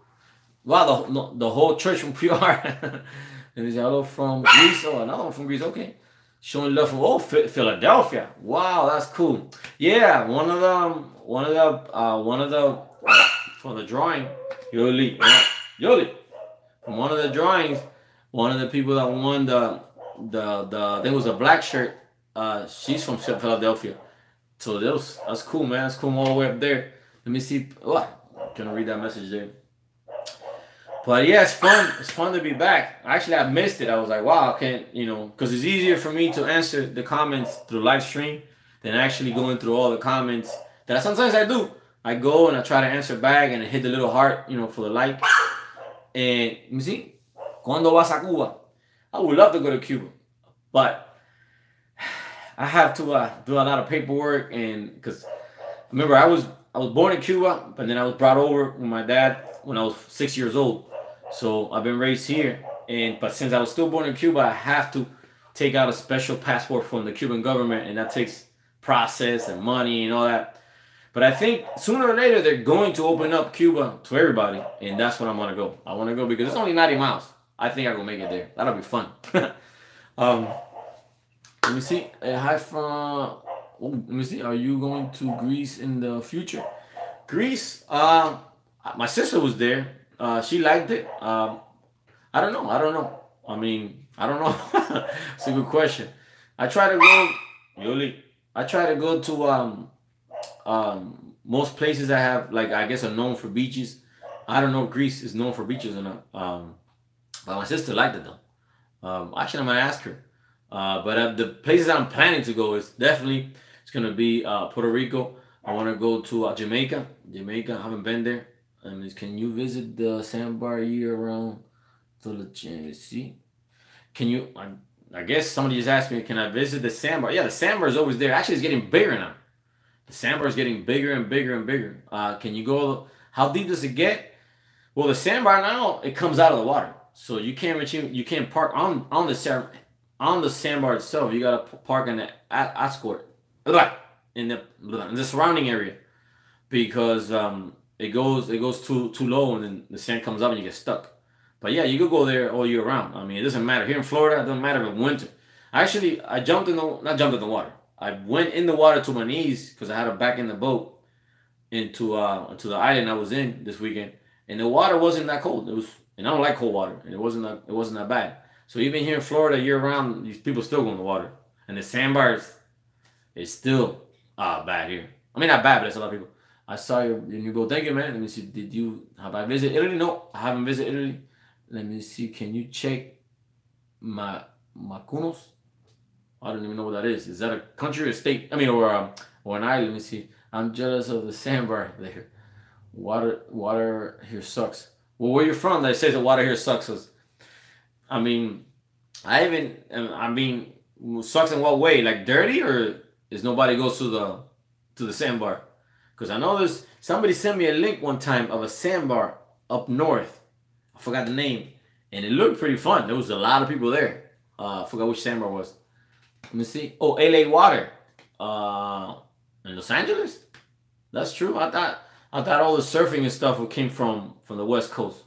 Wow, the whole church from PR. Let me see. Hello from Greece. Oh, another one from Greece. Okay. Showing love from Philadelphia. Wow, that's cool. Yeah, one of the for the drawing, Yoli. From one of the drawings, One of the people that won the there was a black shirt. She's from Philadelphia. So that's cool, man. That's cool all the way up there. Let me see. Oh, can I read that message there? But yeah, it's fun. It's fun to be back. Actually, I missed it. I was like, wow, I can't, because it's easier for me to answer the comments through live stream than actually going through all the comments that sometimes I do. I go and I try to answer back and I hit the little heart, for the like. And let me see. ¿Cuándo vas a Cuba? I would love to go to Cuba, but I have to do a lot of paperwork, and because remember I was born in Cuba, but then I was brought over with my dad when I was 6 years old. So I've been raised here, but since I was still born in Cuba, I have to take out a special passport from the Cuban government, and that takes process and money and all that. But I think sooner or later they're going to open up Cuba to everybody, and that's when I want to go. I want to go because it's only 90 miles. I think I will make it there. That'll be fun. Let me see. Hi from. Let me see. Are you going to Greece in the future? Greece. My sister was there. She liked it. I don't know. I mean, I don't know. It's a good question. I try to go. Yoli. I try to go to most places that have, like, I guess, are known for beaches. I don't know if Greece is known for beaches or not. But my sister liked it though. Actually, I'm gonna ask her. But the places I'm planning to go is definitely it's gonna be Puerto Rico. I want to go to Jamaica. Jamaica, I haven't been there. Can you visit the Sandbar year round? See, can you? I guess somebody just asked me, can I visit the Sandbar? Yeah, the Sandbar is always there. Actually, it's getting bigger now. The Sandbar is getting bigger and bigger and bigger. Can you go? How deep does it get? Well, the Sandbar now, it comes out of the water, so you can't park on the Sandbar itself. You gotta park in the escort in the surrounding area, because it goes too low, and then the sand comes up and you get stuck. But yeah, you could go there all year round. I mean, it doesn't matter. Here in Florida, it doesn't matter if it's winter. Actually, I not jumped in the water. I went in the water to my knees because I had to back in the boat into the island I was in this weekend, and the water wasn't that cold. And I don't like cold water, and it wasn't that bad. So even here in Florida, year round, these people still go in the water, and the Sandbars is still bad here. I mean, not bad, but it's a lot of people. I saw your new boat. Thank you, man. Let me see. Have I visited Italy? No, I haven't visited Italy. Let me see. Can you check Macunos? I don't even know what that is. Is that a country or state? I mean, or an island? Let me see. I'm jealous of the Sandbar there. Water here sucks. Well, where you're from, that says the water here sucks. I mean, sucks in what way? Like dirty, or is nobody goes to the Sandbar? Because I know somebody sent me a link one time of a Sandbar up north. I forgot the name, and it looked pretty fun. There was a lot of people there. I forgot which Sandbar was. Let me see. Oh, LA Water. In Los Angeles? That's true. I thought all the surfing and stuff came from the West Coast.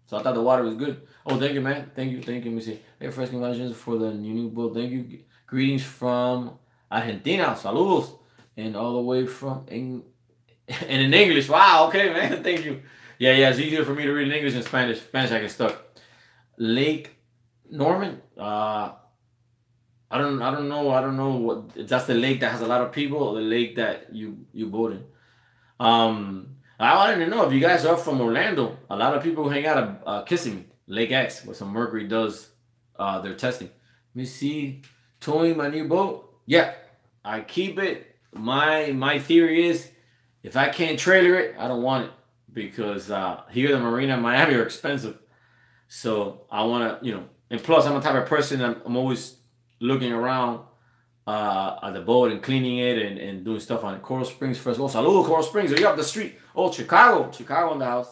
So I thought the water was good. Oh, thank you, man. Thank you. Let me see. Hey, Fresco, congratulations for the new book. Thank you. Greetings from Argentina. Saludos. And all the way from and in English. Wow, okay, man. Thank you. Yeah, it's easier for me to read in English and Spanish. Spanish I get stuck. Lake Norman. I don't know what if that's the lake that has a lot of people, or the lake that you boat in. I don't even know if you guys are from Orlando. A lot of people hang out at Kissimmee, Lake X, where some Mercury does their testing. Let me see. Towing my new boat. Yeah, I keep it. My theory is, if I can't trailer it, I don't want it, because here the marina in Miami are expensive. So I want to, and plus I'm the type of person I'm always looking around at the boat and cleaning it and doing stuff on it. Coral Springs, Fresco. Saludos, Coral Springs. Are you up the street? Oh, Chicago in the house.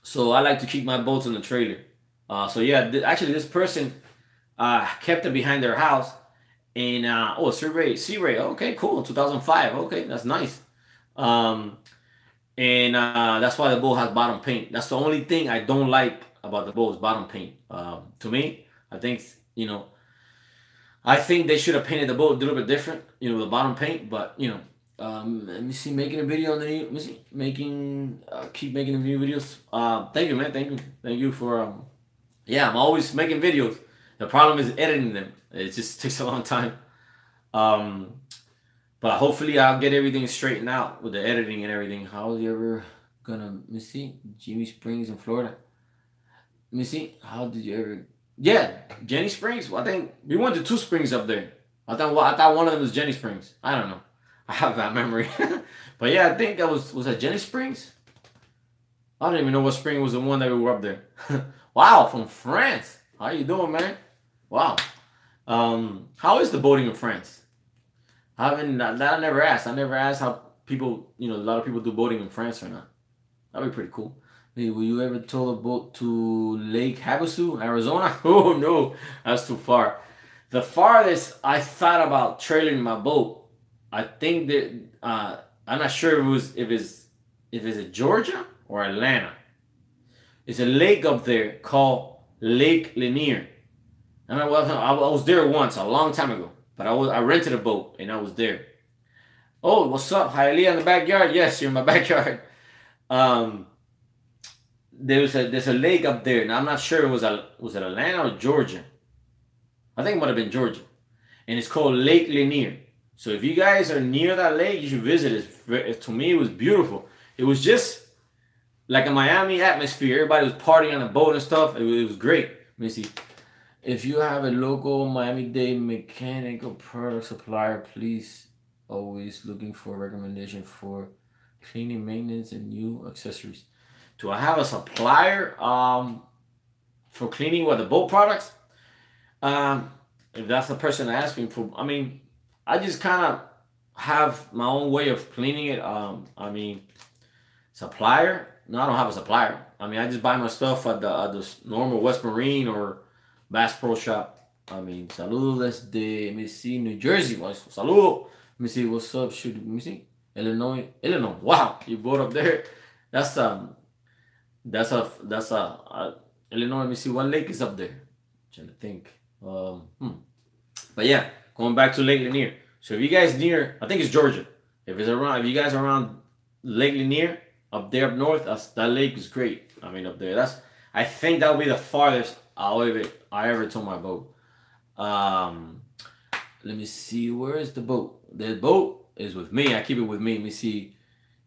So I like to keep my boats in the trailer. So yeah, actually this person kept it behind their house. And Sea Ray. Okay, cool. 2005. Okay, that's nice. And that's why the boat has bottom paint. That's the only thing I don't like about the boat is bottom paint. To me, I think they should have painted the boat a little bit different, the bottom paint. But let me see, making a video on the new. Let me see, keep making the new videos. Thank you, man. Thank you for Yeah, I'm always making videos. The problem is editing them. It just takes a long time. Um, but hopefully I'll get everything straightened out with the editing and everything. How you ever gonna, let me see, Jimmy Springs in Florida? Let me see. How did you ever? Yeah, Jenny Springs. Well, I think we went to two springs up there. I thought one of them was Jenny Springs. I don't know. I have that memory. But yeah, I think that was that Jenny Springs. I don't even know what spring was the one that we were up there. Wow, from France. How you doing, man? Wow. How is the boating in France? I haven't. I never asked. I never asked how people. A lot of people do boating in France or not. That'd be pretty cool. Hey, will you ever tow a boat to Lake Havasu, Arizona? Oh no, that's too far. The farthest I thought about trailing my boat, I think that I'm not sure if it's in Georgia or Atlanta. It's a lake up there called Lake Lanier. I was there once a long time ago, but I rented a boat and I was there. Oh, what's up, Hialeah in the backyard? Yes, you're in my backyard. Um, there's a lake up there, and I'm not sure was it Atlanta or Georgia. I think it might have been Georgia, and it's called Lake Lanier. So if you guys are near that lake, you should visit it. To me, it was beautiful. It was just like a Miami atmosphere. Everybody was partying on the boat and stuff. It was great. Let me see. If you have a local Miami-Dade mechanical product supplier, please always looking for a recommendation for cleaning, maintenance, and new accessories. Do I have a supplier for cleaning with the boat products? If that's the person asking for, I mean, I just kind of have my own way of cleaning it. Supplier? No, I don't have a supplier. I mean, I just buy my stuff at the normal West Marine or Bass Pro Shop. I mean, saludos desde, let me see, New Jersey. Saludo. Let me see, what's up? Let me see. Illinois. Wow, you brought up there. That's Illinois. Let me see, what lake is up there? I'm trying to think. But yeah, going back to Lake Lanier. So if you guys near, I think it's Georgia. If you guys are around Lake Lanier up there up north, that lake is great. I mean, up there, I think that'll be the farthest I ever tow my boat. Let me see, where is the boat? The boat is with me. I keep it with me. Let me see.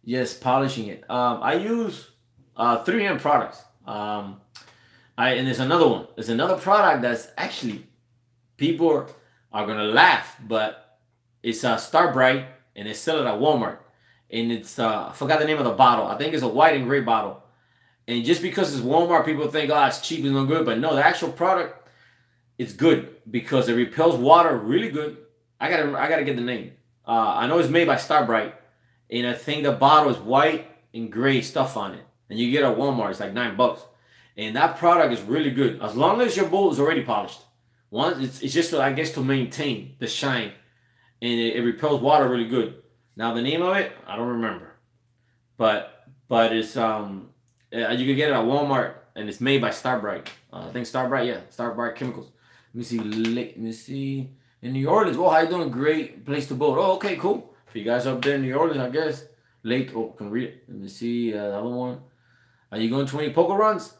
Yes, polishing it. I use 3M products. And there's another one. There's another product that's actually people are gonna laugh, but it's a Star Bright, and they sell it at Walmart. And it's I forgot the name of the bottle. I think it's a white and gray bottle. And just because it's Walmart, people think, oh, it's cheap, it's no good. But no, the actual product, it's good because it repels water really good. I gotta get the name. I know it's made by Star Bright, and I think the bottle is white and gray stuff on it. And you get it at Walmart, it's like $9. And that product is really good as long as your boat is already polished. Once it's just I guess to maintain the shine, and it repels water really good. Now the name of it I don't remember, but it's you can get it at Walmart, and it's made by Star Bright. I think Star Bright, yeah, Star Bright Chemicals. Let me see. In New Orleans, oh, how you doing? Great place to boat. Oh, okay, cool. For you guys up there in New Orleans, I guess. Lake, oh, can read it. Let me see the other one. Are you going to any poker runs?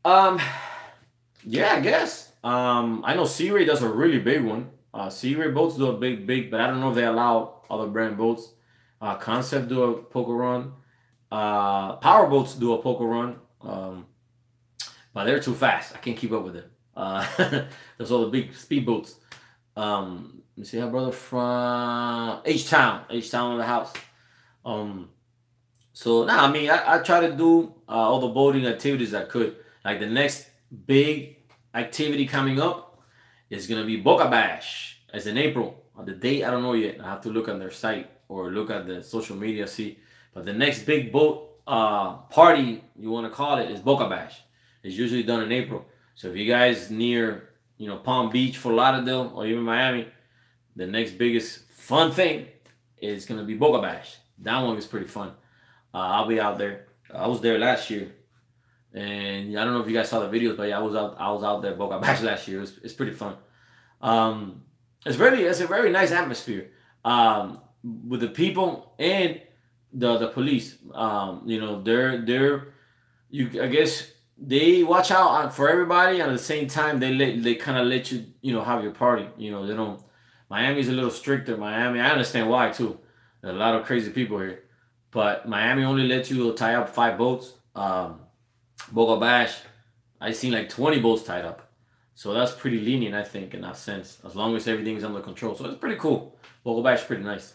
Yeah, I guess. I know Sea Ray does a really big one. Sea Ray boats do a big, but I don't know if they allow other brand boats. Concept do a poker run. Power boats do a poker run. But they're too fast. I can't keep up with them. There's all the big speed boats. Let me see, our brother from H-Town in the house. So now, I mean, I try to do all the boating activities I could. Like the next big activity coming up is gonna be Boca Bash. It's in April. The date I don't know yet. I have to look on their site or look at the social media, see. But the next big boat party, you want to call it, is Boca Bash. It's usually done in April. So if you guys near, Palm Beach, Fort Lauderdale, or even Miami, the next biggest fun thing is gonna be Boca Bash. That one is pretty fun. I'll be out there. I was there last year, and I don't know if you guys saw the videos, but yeah, I was out there Boca Bash last year. It's pretty fun. It's a very nice atmosphere with the people and the police. I guess they watch out for everybody, and at the same time they kind of let you have your party. They don't. Miami's a little stricter. Miami, I understand why too. There's a lot of crazy people here, but Miami only lets you tie up 5 boats. Boca Bash, I seen like 20 boats tied up, so that's pretty lenient, I think, in that sense. As long as everything's under control, so it's pretty cool. Boca Bash is pretty nice.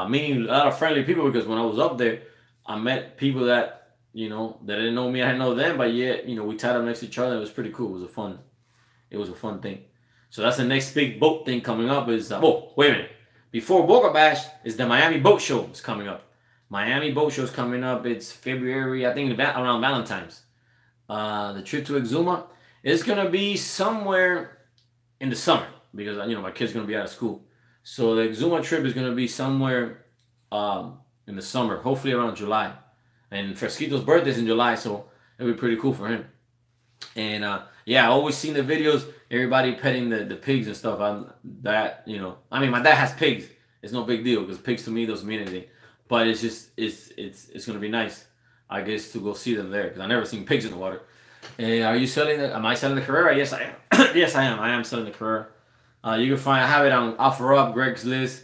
Meeting a lot of friendly people, because when I was up there, I met people that that didn't know me, I didn't know them, but yet we tied up next to each other. It was pretty cool. It was a fun thing. So that's the next big boat thing coming up. Is oh, wait a minute. Before Boca Bash is the Miami Boat Show is coming up. Miami Boat Show is coming up. It's February, I think, around Valentine's. The trip to Exuma is gonna be somewhere in the summer, because my kid's gonna be out of school. So the Exuma trip is gonna be somewhere in the summer, hopefully around July. And Fresquito's birthday is in July, so it'll be pretty cool for him. And yeah, I always seen the videos, everybody petting the pigs and stuff. I mean, my dad has pigs. It's no big deal, because pigs to me doesn't mean anything. But it's just it's gonna be nice, I guess, to go see them there, because I never seen pigs in the water. And are you selling? Am I selling the Carrera? Yes, I am. Yes, I am. I am selling the Carrera. You can I have it on OfferUp, Greg's List,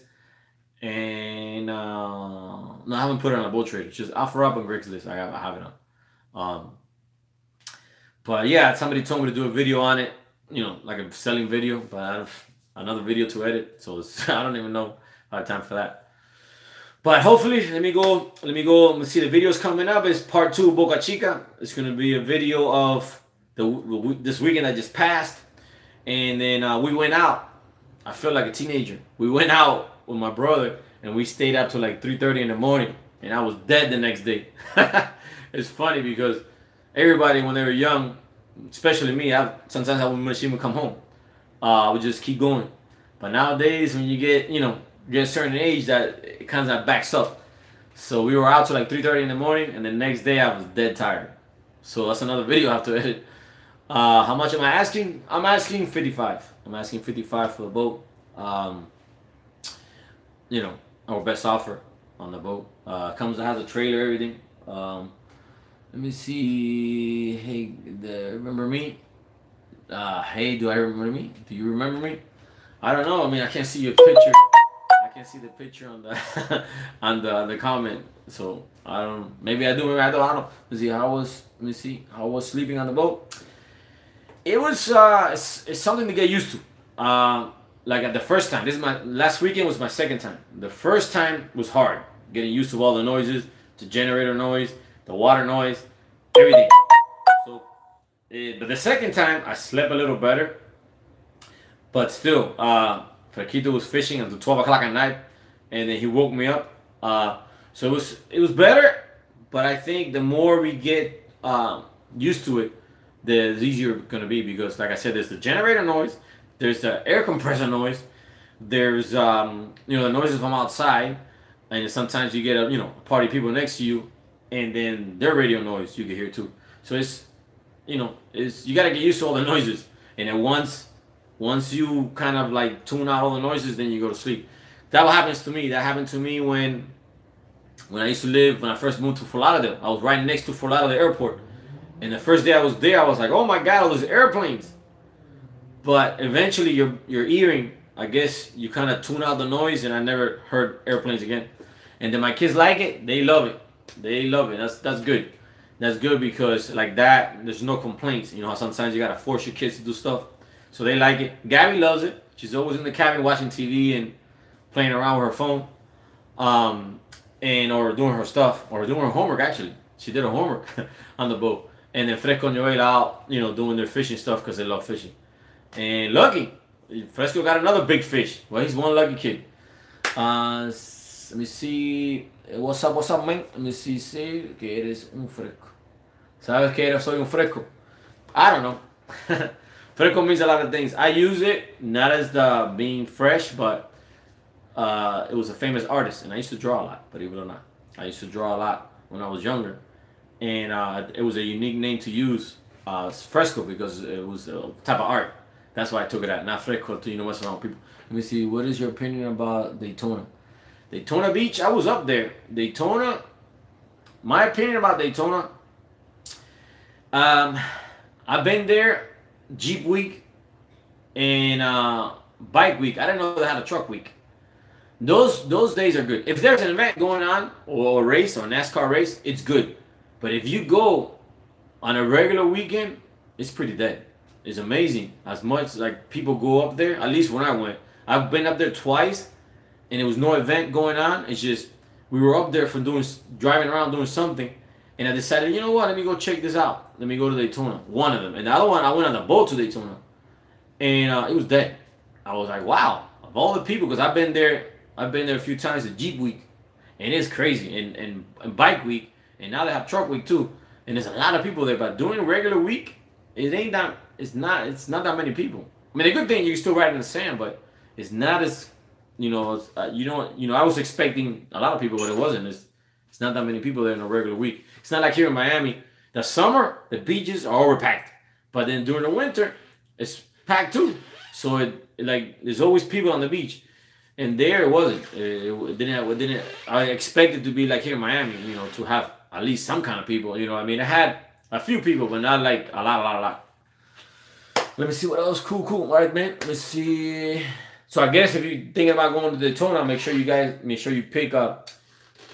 and no, I haven't put it on a boat trader. It's just OfferUp and Greg's List. I have it on. But yeah, somebody told me to do a video on it, like a selling video, but I have another video to edit, so I don't even know if I have time for that. But hopefully, let me go. Let me see the videos coming up. It's part 2 of Boca Chica. It's gonna be a video of this weekend that just passed, and then we went out. I feel like a teenager. We went out with my brother, and we stayed up till like 3:30 in the morning, and I was dead the next day. It's funny because everybody, when they were young, especially me, sometimes I wouldn't even come home. I would just keep going. But nowadays, when you get a certain age, that it kind of backs up. So we were out till like 3:30 in the morning, and the next day I was dead tired. So that's another video I have to edit. How much am I asking? I'm asking 55. I'm asking 55 for the boat. Our best offer on the boat. Has a trailer, everything. Let me see. Hey, remember me? Hey, do I remember me? Do you remember me? I don't know. I mean, I can't see your picture. I can't see the picture on the on the comment. So I don't. Maybe I do. Maybe I don't. I don't know. Let's see. Let me see. How I was sleeping on the boat. It was. It's something to get used to. Like at the first time. Last weekend was my second time. The first time was hard. Getting used to all the noises, the generator noise, the water noise, everything. So, but the second time I slept a little better. But still, Fraquito was fishing until 12 o'clock at night, and then he woke me up. So it was better, but I think the more we get used to it, the easier it's gonna be, because, like I said, there's the generator noise, there's the air compressor noise, there's the noises from outside, and sometimes you get a party people next to you, and then their radio noise you can hear too. So it's you gotta get used to all the noises, and then once you kind of like tune out all the noises, then you go to sleep. That what happens to me. That happened to me when I first moved to Fort Lauderdale. I was right next to Fort Lauderdale Airport. And the first day I was there, I was like, oh my God, all those airplanes. But eventually your hearing, I guess you kind of tune out the noise, and I never heard airplanes again. And then my kids like it. They love it. They love it. That's good. That's good, because like that, there's no complaints. You know how sometimes you got to force your kids to do stuff. So they like it. Gabby loves it. She's always in the cabin watching TV and playing around with her phone, or doing her stuff, or doing her homework. Actually, she did her homework on the boat. And then Fresco and Joel out, doing their fishing stuff, because they love fishing. And Lucky, Fresco got another big fish. Well, he's one lucky kid. Let me see. What's up, man? Let me see. Say que eres un fresco. ¿Sabes que soy un fresco? I don't know. Fresco means a lot of things. I use it not as the being fresh, but it was a famous artist, and I used to draw a lot. Believe it or not, I used to draw a lot when I was younger, and it was a unique name to use, Fresco, because it was a type of art. That's why I took it out, not Fresco. To what's wrong with people. Let me see. What is your opinion about Daytona? Daytona Beach. I was up there. Daytona. My opinion about Daytona. Um, I've been there Jeep week and bike week. I didn't know they had a truck week. Those days are good. If there's an event going on or a race or a NASCAR race, it's good. But if you go on a regular weekend, it's pretty dead. It's amazing as much like people go up there. At least when I went, I've been up there twice, and there was no event going on. It's just we were up there for driving around doing something, and I decided, you know what? Let me go check this out. Let me go to Daytona. One of them, and the other one I went on the boat to Daytona, and it was dead. I was like, wow, of all the people, because I've been there a few times at Jeep Week, and it's crazy, and Bike Week, and now they have Truck Week too, and there's a lot of people there. But during regular week, it ain't that. It's not that many people. I mean, the good thing you can still ride in the sand, but it's not as I was expecting a lot of people, but it wasn't. It's not that many people there in a regular week. It's not like here in Miami. The summer, the beaches are overpacked, but then during the winter, it's packed too. So there's always people on the beach, and there it wasn't. It didn't. I expected to be like here in Miami, to have at least some kind of people. I mean, I had a few people, but not like a lot. Let me see what else. Cool. All right, man. Let's see. So I guess if you're thinking about going to Daytona, make sure you pick up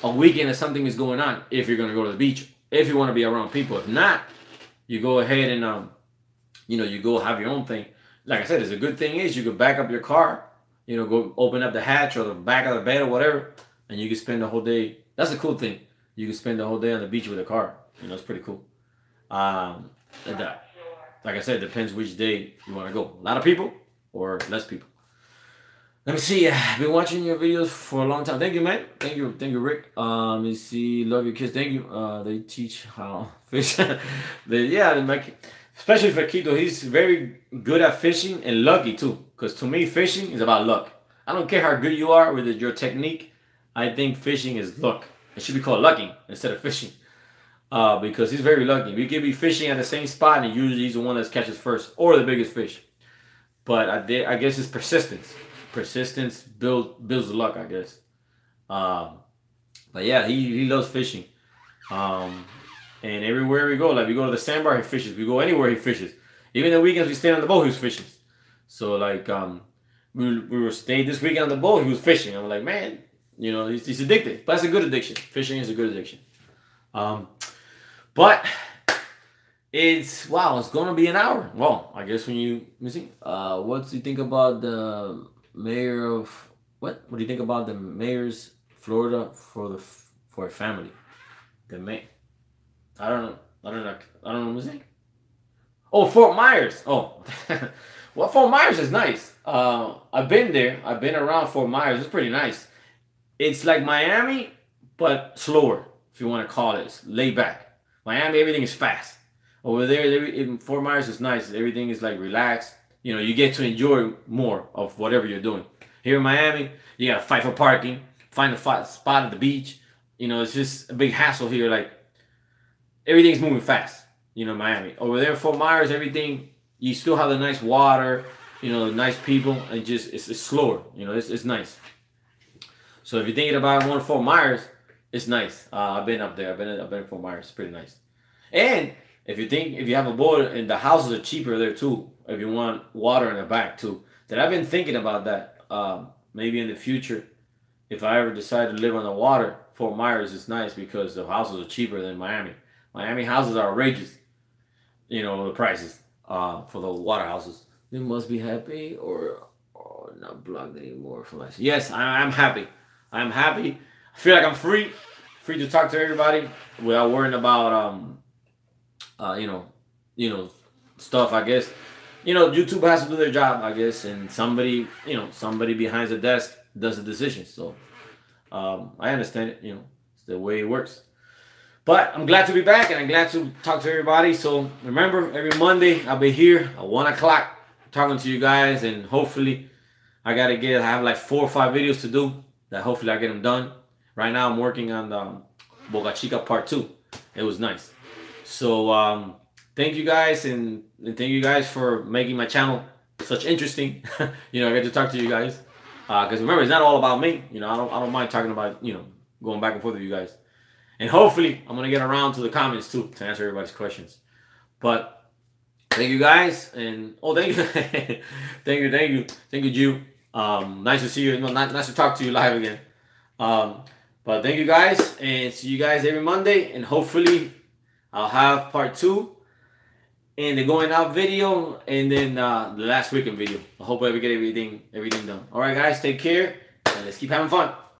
a weekend if something is going on. If you're gonna go to the beach, if you want to be around people. If not, you go ahead and you go have your own thing. Like I said, it's a good thing is you can back up your car, go open up the hatch or the back of the bed or whatever, and you can spend the whole day. That's the cool thing. You can spend the whole day on the beach with a car. It's pretty cool. Like I said, it depends which day you want to go. A lot of people or less people. Let me see. I've been watching your videos for a long time. Thank you, man. Thank you, Rick. Let me see. Love your kids. Thank you. They teach how fish. Especially for Quito, he's very good at fishing and lucky too. Because to me, fishing is about luck. I don't care how good you are with your technique. I think fishing is luck. It should be called lucking instead of fishing. Because he's very lucky. We could be fishing at the same spot, and usually he's the one that catches first or the biggest fish. But I guess it's persistence. Persistence builds luck, I guess. But yeah, he loves fishing. And everywhere we go, like we go to the Sandbar, he fishes. We go anywhere, he fishes. Even the weekends we stay on the boat, he was fishing. So like we were staying this weekend on the boat, he was fishing. I'm like, man, he's addicted. But that's a good addiction. Fishing is a good addiction. But it's gonna be an hour. Well, I guess let me see. What do you think about the mayor of what do you think about the mayor's Florida for a family? The mayor. I don't know. What was it? Oh, Fort Myers. Oh, well, Fort Myers is nice. I've been there. I've been around Fort Myers. It's pretty nice. It's like Miami, but slower, if you want to call it. It's laid back. Miami, everything is fast. Over there, in Fort Myers is nice. Everything is like relaxed. You get to enjoy more of whatever you're doing. Here in Miami, you gotta fight for parking, find a spot at the beach. It's just a big hassle here. Like everything's moving fast. Miami. Over there, Fort Myers, everything you still have the nice water. Nice people, and just it's slower. It's nice. So if you're thinking about going to Fort Myers, it's nice. I've been up there. I've been in Fort Myers. It's pretty nice. And if you have a boat, and the houses are cheaper there too. If you want water in the back too. Then I've been thinking about that. Maybe in the future, if I ever decide to live on the water, Fort Myers is nice because the houses are cheaper than Miami. Miami houses are outrageous. The prices for the water houses. They must be happy or not blocked anymore for life. Yes, I'm happy. I'm happy. I feel like I'm free to talk to everybody without worrying about stuff. I guess YouTube has to do their job, I guess, and somebody behind the desk does the decisions. So I understand it. It's the way it works. But I'm glad to be back, and I'm glad to talk to everybody. So remember, every Monday I'll be here at 1 o'clock talking to you guys, and hopefully I have like 4 or 5 videos to do that. Hopefully I get them done. Right now I'm working on the Boca Chica Part 2. It was nice. So thank you guys, and thank you guys for making my channel such interesting. I get to talk to you guys. Because remember, it's not all about me. I don't mind talking about, going back and forth with you guys. And hopefully I'm going to get around to the comments too to answer everybody's questions. But thank you guys, and oh, thank you, thank you, Jew. Nice to see you. No, nice to talk to you live again. But thank you guys, and see you guys every Monday, and hopefully I'll have part 2 in the going out video, and then the last weekend video. I hope we get everything done. All right, guys, take care, and let's keep having fun.